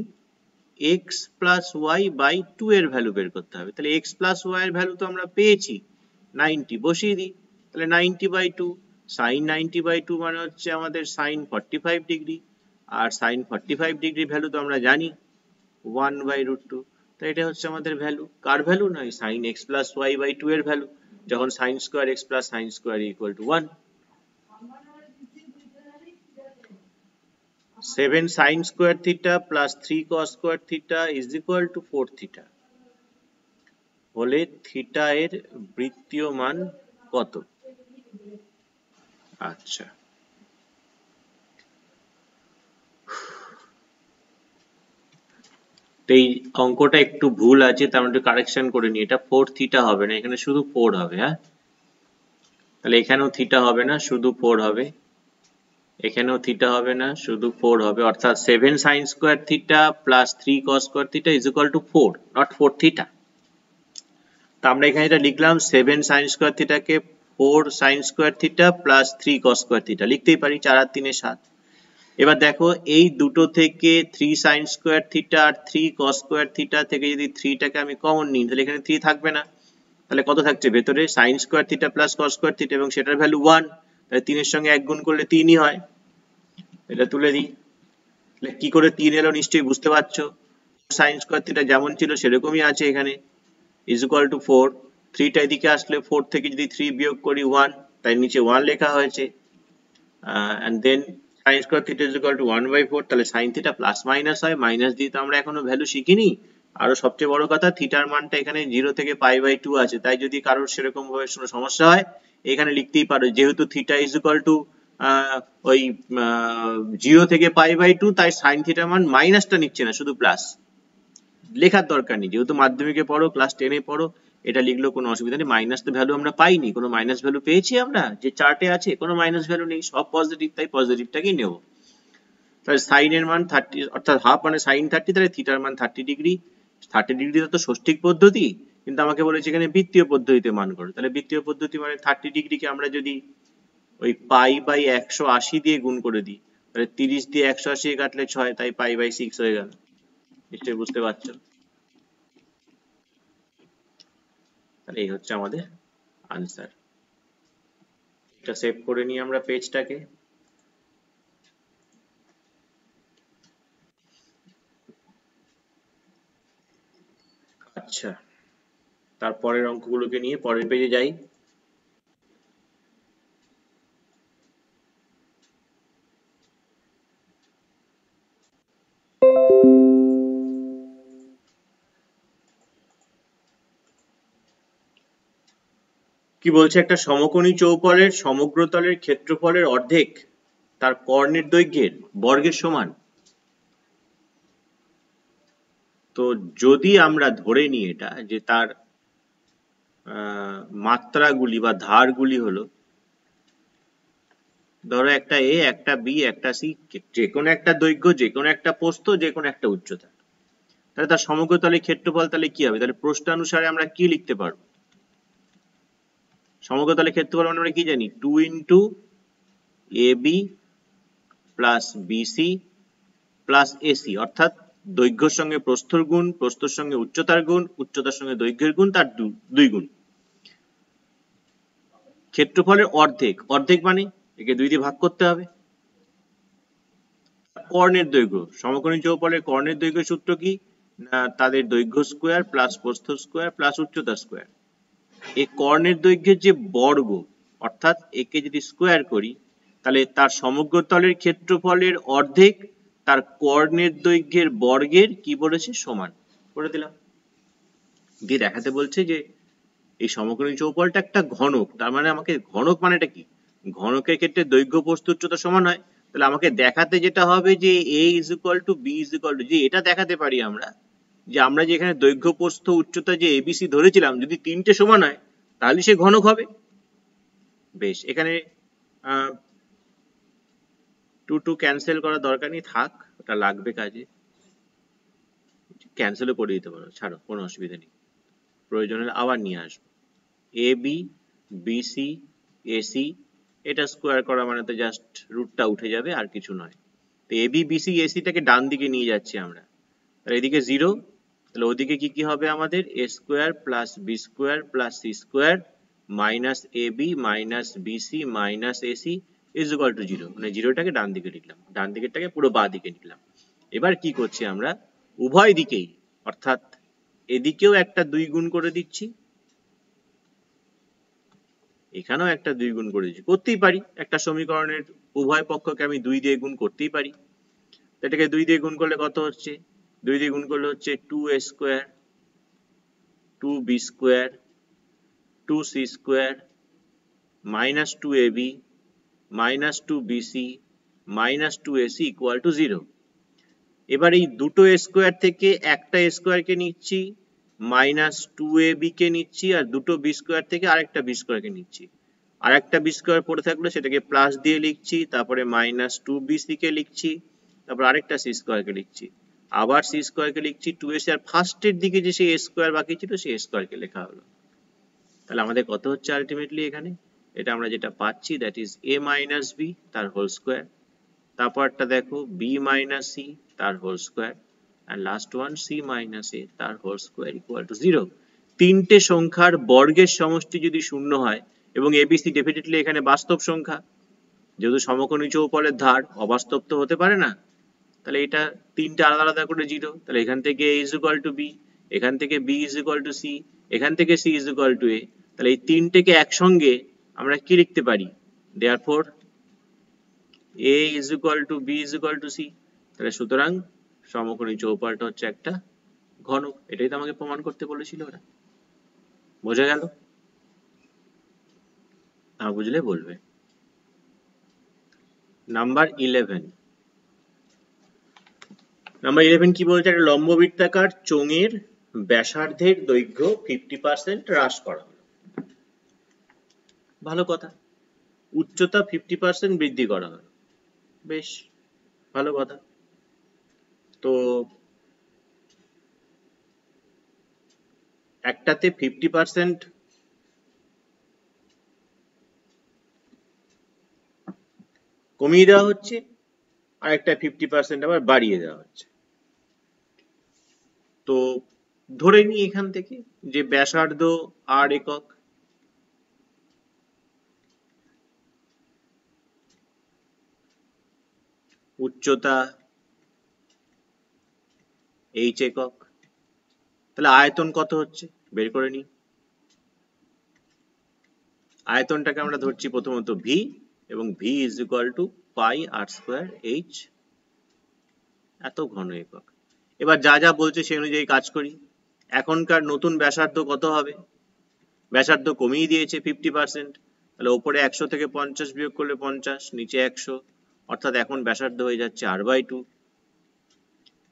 x plus y by 2 এর ভ্যালু বের করতে হবে। তাহলে x plus y এর ভ্যালু তো আমরা পেয়েছি 90, বসিয়ে দিই, তাহলে 90/2 sin 90/2 মানে হচ্ছে আমাদের sin 45 ডিগ্রি, আর sin 45 ডিগ্রি ভ্যালু তো আমরা জানি 1/√2। তো এটা হচ্ছে আমাদের ভ্যালু, কার ভ্যালু না sin x plus y by 2 এর ভ্যালু, যখন sin square x plus sin square equal to 1। 7 sin square theta plus 3 cos square theta is equal to 4 theta হলে থিটা এর বৃত্তীয় মান কত? আচ্ছা, তো এই অঙ্কটা একটু ভুল আছে, তার মধ্যে কারেকশন করে নি, এটা 4 থিটা হবে না, এখানে শুধু 4 হবে। হ্যাঁ, তাহলে এখানেও থিটা হবে না, শুধু 4 হবে। এখানেও থিটা হবে না, শুধু 4 হবে, অর্থাৎ 7 sin square theta plus 3 cos square theta is equal to 4, not 4 theta। তো আমরা এখানে এটা লিখলাম 7 sin square theta কে 4 sin square theta plus 3 cos square theta লিখতেই পারি, 4 আর 3 এ 7। এবার দেখো এই দুটো থেকে 3 sin square theta আর 3 cos square theta থেকে যদি 3 টাকে আমি কমন নিই তাহলে এখানে 3 থাকবে না, তাহলে কত থাকছে ভেতরে? sin square theta plus cos square theta, এবং সেটার ভ্যালু 1, তাহলে 3 এর সঙ্গে 1 গুণ করলে 3 ই হয়। এটা তুলে দিই, তাহলে কি করে 3 এলো নিশ্চয়ই বুঝতে পারছো। sin square theta যেমন ছিল সেরকমই আছে এখানে, is equal to 4, 3 টা এদিকে আসলে 4 থেকে যদি 3 বিয়োগ করি 1, তাই নিচে 1 লেখা হয়েছে, and then sin square theta is equal to 1/4, তাহলে sin theta প্লাস মাইনাস হয়, মাইনাস দিয়ে তো আমরা এখনো ভ্যালু শিখিনি। আরো সবচেয়ে বড় কথা, থিটার মানটা এখানে 0 থেকে π/2 আছে, তাই যদি কারোর সেরকম ভাবে কোনো সমস্যা হয় এখানে লিখতেই পারো, যেহেতু থিটা is equal to ওই 0 থেকে π/2, তাই sin থিটার মান মাইনাসটা নিচ্ছে না, শুধু প্লাস। লেখার দরকার নেই, যেহেতু মাধ্যমিকে পড়ো, ক্লাস 10 এ পড়ো, এটা লিখলেও কোনো অসুবিধা নেই। মাইনাস তো ভ্যালু আমরা পাইনি, কোনো মাইনাস ভ্যালু পেয়েছি আমরা যে চার্টে আছে? কোনো মাইনাস ভ্যালু নেই, সব পজিটিভ, তাই পজিটিভটাকেই নেব। তাহলে সাইন এর মান 30, অর্থাৎ হাফ মানে সাইন 30, তাহলে থিটার মান 30 ডিগ্রি। 30 ডিগ্রি তো ষষ্ঠিক পদ্ধতি, কিন্তু আমাকে বলেছে এখানে বৃত্তীয় পদ্ধতিতে মান করো, তাহলে বৃত্তীয় পদ্ধতি মানে 30 ডিগ্রিকে আমরা যদি ওই π/180 দিয়ে গুণ করে দিই, তাহলে 30 দিয়ে 180 কাটলে 6, তাই π/6 হয়ে গেল। নিশ্চয়ই বুঝতে পারছো। তাহলে এই হচ্ছে আমাদের আনসার। এটা সেভ করে নিই আমরা পেজটাকে। আচ্ছা, তারপরের অঙ্কগুলোকে নিয়ে পরের পেজে যাই। কি বলছে, একটা সমকোণী চৌপলের সমগ্রতলের ক্ষেত্রফলের অর্ধেক তার কর্ণের দৈর্ঘ্যের বর্গের সমান। তো যদি আমরা ধরে নিই এটা, যে তার মাত্রাগুলি বা ধারগুলি হলো, ধরো একটা এ, একটা বি, একটা সি, যে কোনো একটা দৈর্ঘ্য, যে কোনো একটা প্রস্থ, যে কোনো একটা উচ্চতা, তাহলে তার সমগ্রতলের ক্ষেত্রফল তাহলে কি হবে? তাহলে প্রস্থানুসারে আমরা কি লিখতে পারবো? সমগ্রতলের ক্ষেত্রফল মানে আমরা কি জানি? 2 into AB plus BC plus AC, অর্থাৎ দৈর্ঘ্যের সঙ্গে প্রস্থর গুণ, প্রস্থর সঙ্গে উচ্চতার গুণ, উচ্চতার সঙ্গে দৈর্ঘ্যের গুণ, তার 2 গুণ। ক্ষেত্রফলের অর্ধেক, অর্ধেক মানে একে 2 দিয়ে ভাগ করতে হবে। কর্ণের দৈর্ঘ্য, সমকোণী চৌপলের কর্ণের দৈর্ঘ্য সূত্র কি? না, তাদের দৈর্ঘ্য স্কোয়ার প্লাস প্রস্থ স্কোয়ার প্লাস উচ্চতা স্কোয়ার। এই কর্ণের দৈর্ঘ্যের যে বর্গ, অর্থাৎ একে যদি স্কোয়ার করি, তাহলে তার সমগ্রতলের ক্ষেত্রফলের অর্ধেক তার কর্ণের দৈর্ঘ্যের বর্গের কি বলেছে? সমান করে দিলাম। দিয়ে দেখাতে বলছে যে এই সমকোণী চৌপলটা একটা ঘনক, তার মানে আমাকে ঘনক মানেটা কি? ঘনকের ক্ষেত্রে দৈর্ঘ্য প্রস্থ উচ্চতা সমান হয়, তাহলে আমাকে দেখাতে যেটা হবে যে a is equal to b is equal to, যে এটা দেখাতে পারি আমরা যে আমরা যে এখানে দৈর্ঘ্য প্রস্থ উচ্চতা যে abc ধরেছিলাম, যদি তিনটে সমান হয় তাহলে সে ঘনক হবে। বেশ, এখানে 2 ক্যান্সেল করার দরকার নেই, থাক, ওটা লাগবে কাজে, ক্যান্সেলও করে দিতে পারো, ছাড়ো, কোনো অসুবিধা নেই, প্রয়োজন হলে আবার নিয়ে আসবো। AB BC AC, এটা স্কোয়ার করা মানে তো জাস্ট রুটটা উঠে যাবে, আর কিছু নয়। তো AB BC AC টাকে ডান দিকে নিয়ে যাচ্ছি আমরা, তাহলে এদিকে 0, তাহলে ওদিকে কি কি হবে আমাদের? a square plus b square plus c square minus AB minus BC minus AC is equal to 0, মানে 0টাকে ডান দিকে লিখলাম, ডান দিকেরটাকে পুরো বাঁ দিকে নিলাম। এবার কি করছি আমরা? উভয় দিকেই, অর্থাৎ এদিকেও একটা 2 গুণ করে দিচ্ছি, এখানেও একটা 2 গুণ করে দিচ্ছি, করতেই পারি, একটা সমীকরণের উভয় পক্ষকে আমি 2 দিয়ে গুণ করতেই পারি। এটাকে 2 দিয়ে গুণ করলে কত হচ্ছে? 2 দিয়ে গুণ করলে হচ্ছে 2a square, 2b square, 2c square minus 2ab minus 2bc minus 2ac equal to 0। এবার এই দুটো স্কোয়ার থেকে একটা স্কোয়ারকে নিচ্ছি, মাইনাস 2ab কে নিচ্ছি, আর দুটো বি স্কোয়ার থেকে আরেকটা বি স্কোয়ারকে নিচ্ছি, আর একটা বি স্কোয়ার পড়ে থাকলো, সেটাকে প্লাস দিয়ে লিখছি, তারপরে মাইনাস 2bc কে লিখছি, তারপর আরেকটা সি স্কোয়ারকে লিখছি, আবার সি স্কোয়ারকে লিখছি, 2ac, আর ফার্স্টের দিকে যে সেই স্কোয়ার বাকি ছিল সেই স্কোয়ারকে লেখা হলো। তাহলে আমাদের কত হচ্ছে আলটিমেটলি এখানে? এটা আমরা যেটা পাচ্ছি that is a minus B তার হোল স্কোয়ার, তারপরটা দেখো b মাইনাস সি তার হোল স্কোয়ার, আর last one c minus a তার হোল স্কোয়ার ইকুয়াল টু 0। তিনটে সংখ্যার বর্গের সমষ্টি যদি শূন্য হয়, এবং abc ডেফিনেটলি এখানে বাস্তব সংখ্যা, যেহেতু সমকোণী চৌপলের ধার, অবাস্তব তো হতে পারে না, তাহলে এটা তিনটে আলাদা আলাদা করে 0। তাহলে এখান থেকে a is equal to b, এখান থেকে b is equal to c, এখান থেকে c is equal to a। তাহলে এই তিনটেকে একসঙ্গে আমরা কি লিখতে পারি? therefore a is equal to b is equal to c। তাহলে সুতরাং সমকোণী চৌপালটা হচ্ছে একটা ঘনক। এটাই তো আমাকে প্রমাণ করতে বলেছিল ওরা। বোঝা গেল? না বুঝলে বলবে। নাম্বার 11 কি বলছে? একটা লম্ববৃত্তাকার চোঙের ব্যাসার্ধের দৈর্ঘ্য 50% হ্রাস করা হলো। ভালো কথা। উচ্চতা 50% বৃদ্ধি করা হলো, বেশ ভালো কথা। তো একটাতে 50% কমিয়ে দেওয়া হচ্ছে, আর একটা 50% আবার বাড়িয়ে দেওয়া হচ্ছে। তো ধরে নিই এখান থেকে যে ব্যাসার্ধ r একক, উচ্চতা h একক, তাহলে আয়তন কত হচ্ছে বের করে নিই। আয়তনটাকে আমরা ধরছি প্রথমত v, এবং v is equal to pi r square h, এত ঘন একক। এবার যা যা বলছে সেই অনুযায়ী কাজ করি। এখনকার নতুন ব্যাসার্ধ কত হবে? ব্যাসার্ধ কমিয়ে দিয়েছে 50%, তাহলে ওপরে 100 থেকে 50 বিয়োগ করলে 50, নিচে 100, অর্থাৎ এখন ব্যাসার্ধ হয়ে যাচ্ছে r/2।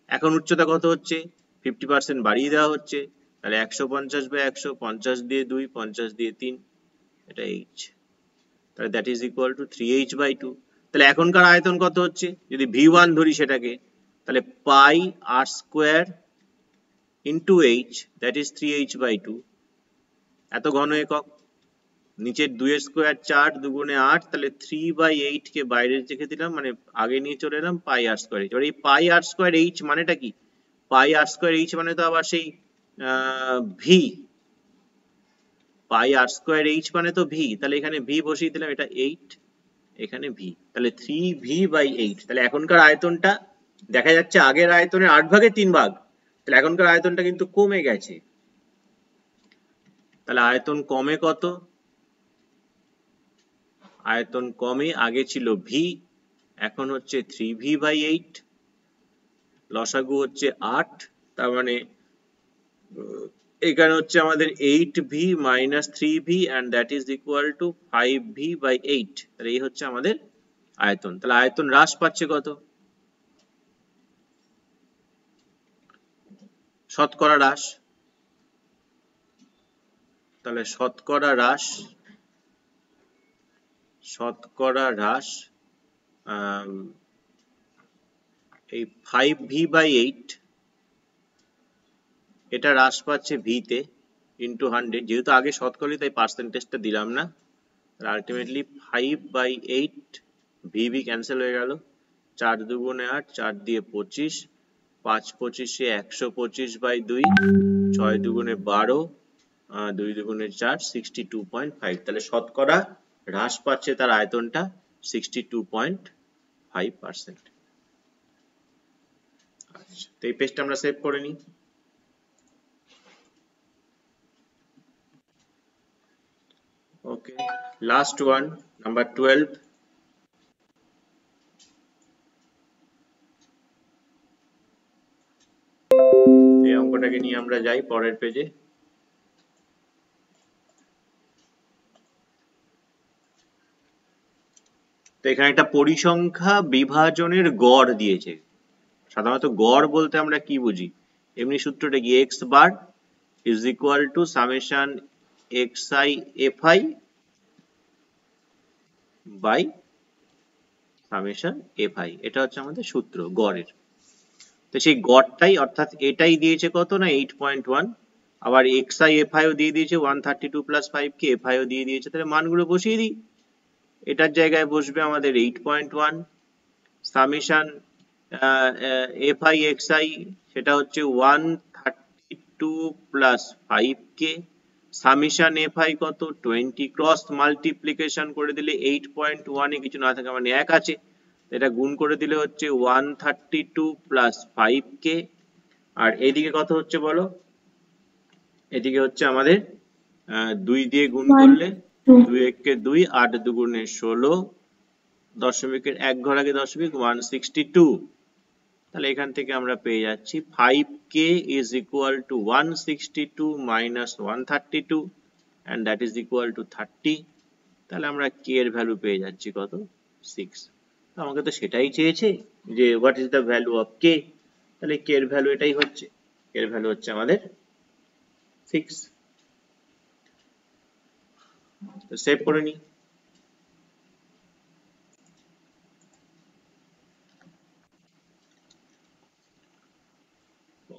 এখন উচ্চতা কত হচ্ছে? 50% বাড়িয়ে দেওয়া হচ্ছে, তাহলে 150/100, 50 দিয়ে 2, 50 দিয়ে 3, এটা h, তাহলে that is equal two 3h/2। তাহলে এখনকার আয়তন কত হচ্ছে? যদি v1 ধরি সেটাকে, তাহলে পাই r square into h, that is 3h/2, এত ঘন একক। নিচের 2 এর স্কোয়ার 4, 2 গুণে 8, তাহলে 3/8 কে বাইরে রেখে দিলাম, মানে আগে নিয়ে চলে এলাম পাই r স্কোয়ার। এবার এই পাই r স্কোয়ার h মানেটা কি? পাই r স্কোয়ার h মানে তো আবার সেই v, পাই r স্কোয়ার h মানে তো v, তাহলে এখানে v বসিয়ে দিলাম, এটা 8, এখানে v, তাহলে 3v/8। তাহলে এখনকার আয়তনটা দেখা যাচ্ছে আগের আয়তনের 8/3, তাহলে এখনকার আয়তনটা কিন্তু কমে গেছে। তাহলে আয়তন কমে কত? আয়তন কমে, আগে ছিল v, এখন হচ্ছে 3v/8, লসাগু হচ্ছে 8, তার মানে এখানে হচ্ছে আমাদের 8v minus 3v and that is equal to 5v/8। তাহলে এই হচ্ছে আমাদের আয়তন। তাহলে আয়তন হ্রাস পাচ্ছে কত? শতকরা হ্রাস। তাহলে শতকরা হ্রাস এই 5v/8, এটা হ্রাস পাচ্ছে v তে ইন্টু 100, যেহেতু আগে শতকরা তাই পার্সেন্টেজটা দিলাম না। আলটিমেটলি 5/8, v ক্যান্সেল হয়ে গেল, 4 দুগুণে 8, 4 দিয়ে 25, 5 25 125/2, 6 দুগুণে 12, 2 দুগুণে 4, 62.5। তাহলে শতকরা হ্রাস পাচ্ছে তার আয়তনটা 62.5%। আচ্ছা, তো এই পেজটা আমরা সেভ করে নিই। ওকে, লাস্ট ওয়ান, নাম্বার 12। এই অঙ্কটাকে নিয়ে আমরা যাই পরের পেজে। তো এখানে একটা পরিসংখ্যা বিভাজনের গড় দিয়েছে। সাধারণত গড় বলতে আমরা কি বুঝি? এমনি সূত্রটা কি? x bar is equal to summation xi fi by summation F I, এটা হচ্ছে আমাদের সূত্র গড়ের। তো সেই গড়টাই অর্থাৎ এটাই দিয়েছে কত না 8.1, আবার xi fi ও দিয়ে দিয়েছে 132 প্লাস 5k, fi ও দিয়ে দিয়েছে। তাহলে মানগুলো বসিয়ে দিই। এটার জায়গায় বসবে আমাদের 8.1 সামেশন fi xi, সেটা হচ্ছে 132 প্লাস 5k, সামেশন fi কত 20, ক্রস মাল্টিপ্লিকেশন করে দিলে 8.1 এ কিছু না থাকে মানে 1 আছে, এটা গুণ করে দিলে হচ্ছে 132 প্লাস 5k, আর এদিকে কত হচ্ছে বলো, এদিকে হচ্ছে আমাদের 2 দিয়ে গুণ করলে 2 একে 2, 8 দুগুণে 16, দশমিকের এক ঘর আগে দশমিক 162। তাহলে এখান থেকে আমরা পেয়ে যাচ্ছি 5k is equal to 162 minus 132 and that is equal to 30। তাহলে আমরা k এর ভ্যালু পেয়ে যাচ্ছি কত 6। তো আমাকে তো সেটাই চেয়েছে যে what is the value of k, তাহলে k এর ভ্যালু এটাই হচ্ছে, k এর ভ্যালু হচ্ছে আমাদের 6। তো সেভ করে নি।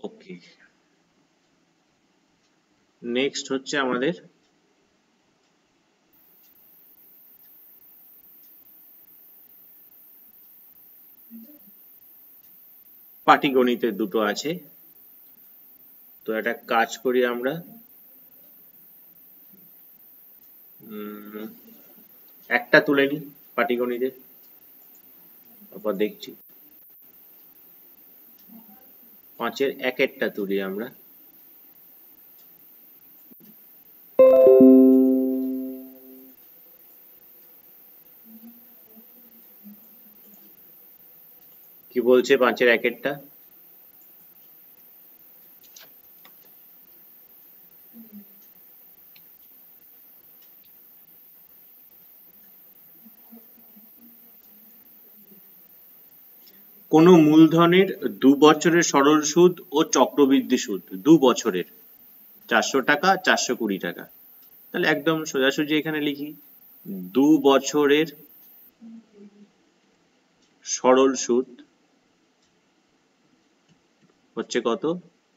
ওকে, নেক্সট হচ্ছে আমাদের পাটিগণিতের দুটো আছে। তো একটা কাজ করি আমরা, একটা তুলে নি পাটিগণিতের, তারপর দেখছি 5-এর একেরটা তুলি আমরা। কি বলছে 5-এর একেরটা? কোন মূলধনের 2 বছরের সরল সুদ ও চক্রবৃদ্ধি সুদ 2 বছরের 400 টাকা 420 টাকা। তাহলে একদম সোজাসুজি এখানে লিখি 2 বছরের সরল সুদ হচ্ছে কত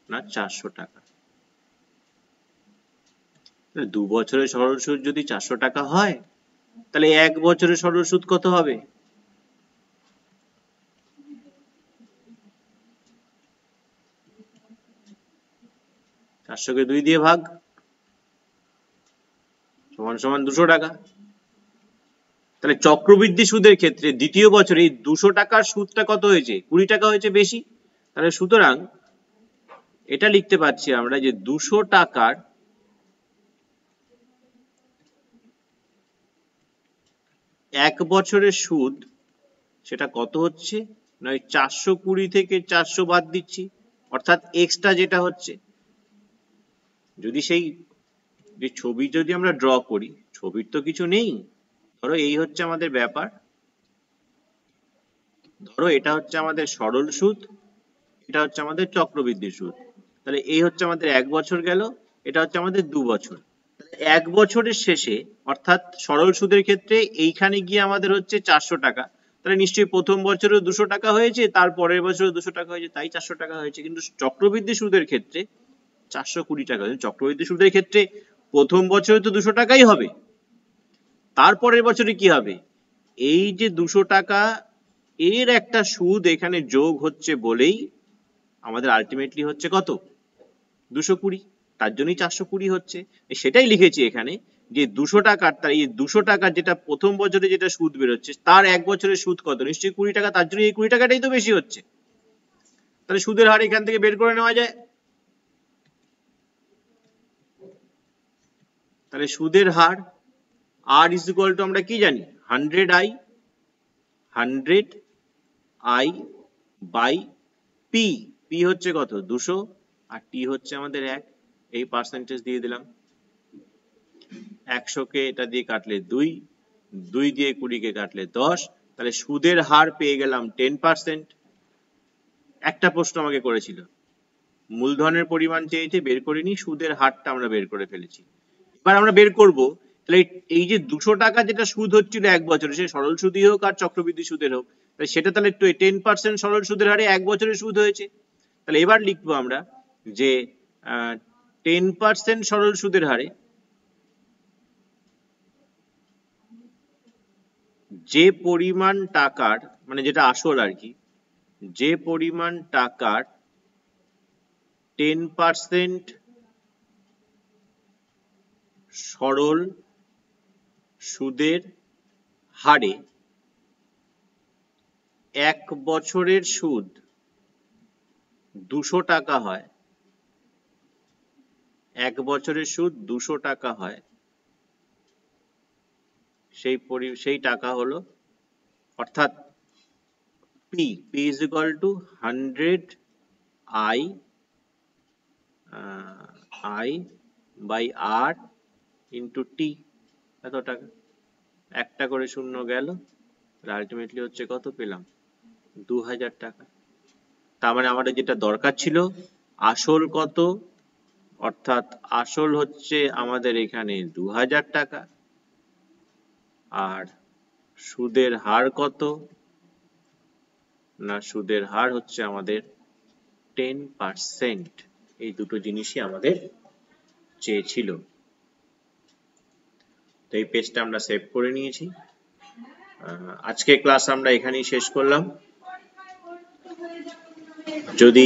না 400 টাকা। 2 বছরের সরল সুদ যদি 400 টাকা হয় তাহলে 1 বছরের সরল সুদ কত হবে? 400 কে 2 দিয়ে ভাগ সমান সমান 200 টাকা। তাহলে চক্রবৃদ্ধি সুদের ক্ষেত্রে দ্বিতীয় বছরে 200 টাকার সুদটা কত হয়েছে? 20 টাকা হয়েছে বেশি। তাহলে সুতরাং এটা লিখতে পাচ্ছি আমরা যে 200 টাকার 1 বছরের সুদ সেটা কত হচ্ছে না 420 থেকে 400 বাদ দিচ্ছি, অর্থাৎ এক্সট্রা যেটা হচ্ছে, যদি সেই যে ছবি যদি আমরা ড্র করি, ছবির তো কিছু নেই, ধরো এই হচ্ছে আমাদের ব্যাপার, ধরো এটা হচ্ছে আমাদের সরল সুদ, এটা হচ্ছে আমাদের চক্রবৃদ্ধি সুদ। তাহলে এই হচ্ছে আমাদের 1 বছর গেল, এটা হচ্ছে আমাদের 2 বছর। 1 বছরের শেষে অর্থাৎ সরল সুদের ক্ষেত্রে এইখানে গিয়ে আমাদের হচ্ছে 400 টাকা, তাহলে নিশ্চয়ই প্রথম বছরেও 200 টাকা হয়েছে, তার পরের বছরও 200 টাকা হয়েছে, তাই 400 টাকা হয়েছে। কিন্তু চক্রবৃদ্ধি সুদের ক্ষেত্রে 420 টাকা। চক্রবৃদ্ধি সুদের ক্ষেত্রে প্রথম বছরে তো 200 টাকাই হবে, তারপরের বছরে কি হবে, এই যে 200 টাকা এর একটা সুদ এখানে যোগ হচ্ছে বলেই আমাদের আলটিমেটলি হচ্ছে কত 220, তার জন্যই 420 হচ্ছে। সেটাই লিখেছি এখানে যে 200 টাকার, তার এই 200 টাকার যেটা প্রথম বছরে যেটা সুদ বেরোচ্ছে তার 1 বছরের সুদ কত, নিশ্চয়ই 20 টাকা, তার জন্য এই 20 টাকাটাই তো বেশি হচ্ছে। তাহলে সুদের হার এখান থেকে বের করে নেওয়া যায়। তাহলে সুদের হার R is equal to আমরা কি জানি 100i by P, P হচ্ছে কত 200 আর T হচ্ছে আমাদের 1, এই পার্সেন্টেজ দিয়ে দিলাম। 100 কে এটা দিয়ে কাটলে 2, 2 দিয়ে 20 কে কাটলে 10, তাহলে সুদের হার পেয়ে গেলাম 10%। একটা প্রশ্ন আমাকে করেছিল, মূলধনের পরিমাণ চেয়েছে, বের করিনি, সুদের হারটা আমরা বের করে ফেলেছি। এবার আমরা বের করব তাহলে এই যে 200 টাকা যেটা সুদ হচ্ছিল 1 বছরে, সে সরল সুদই হোক আর চক্রবৃদ্ধি সুদের হোক, তাহলে সেটা তাহলে 10% সরল সুদের হারে 1 বছরে সুদ হয়েছে। তাহলে এবার লিখবো আমরা যে 10% সরল সুদের হারে যে পরিমাণ টাকার, মানে যেটা আসল আর কি, যে পরিমাণ টাকার 10% সরল সুদের হারে 1 বছরের সুদ 200 টাকা হয়, 1 বছরের সুদ 200 টাকা হয়, সেই টাকা হলো, অর্থাৎ P is equal to 100 I by R into T, এত টাকা। একটা করে শূন্য গেল, আলটিমেটলি হচ্ছে কত পেলাম, 2000 টাকা। তার মানে আমাদের যেটা দরকার ছিল, আসল কত, অর্থাৎ আসল হচ্ছে আমাদের এখানে 2000 টাকা, আর সুদের হার কত না, সুদের হার হচ্ছে আমাদের 10%। এই দুটো জিনিসই আমাদের চেয়েছিল। তো এই পেজটা আমরা সেভ করে নিয়েছি। আজকে ক্লাস আমরা এখানেই শেষ করলাম। যদি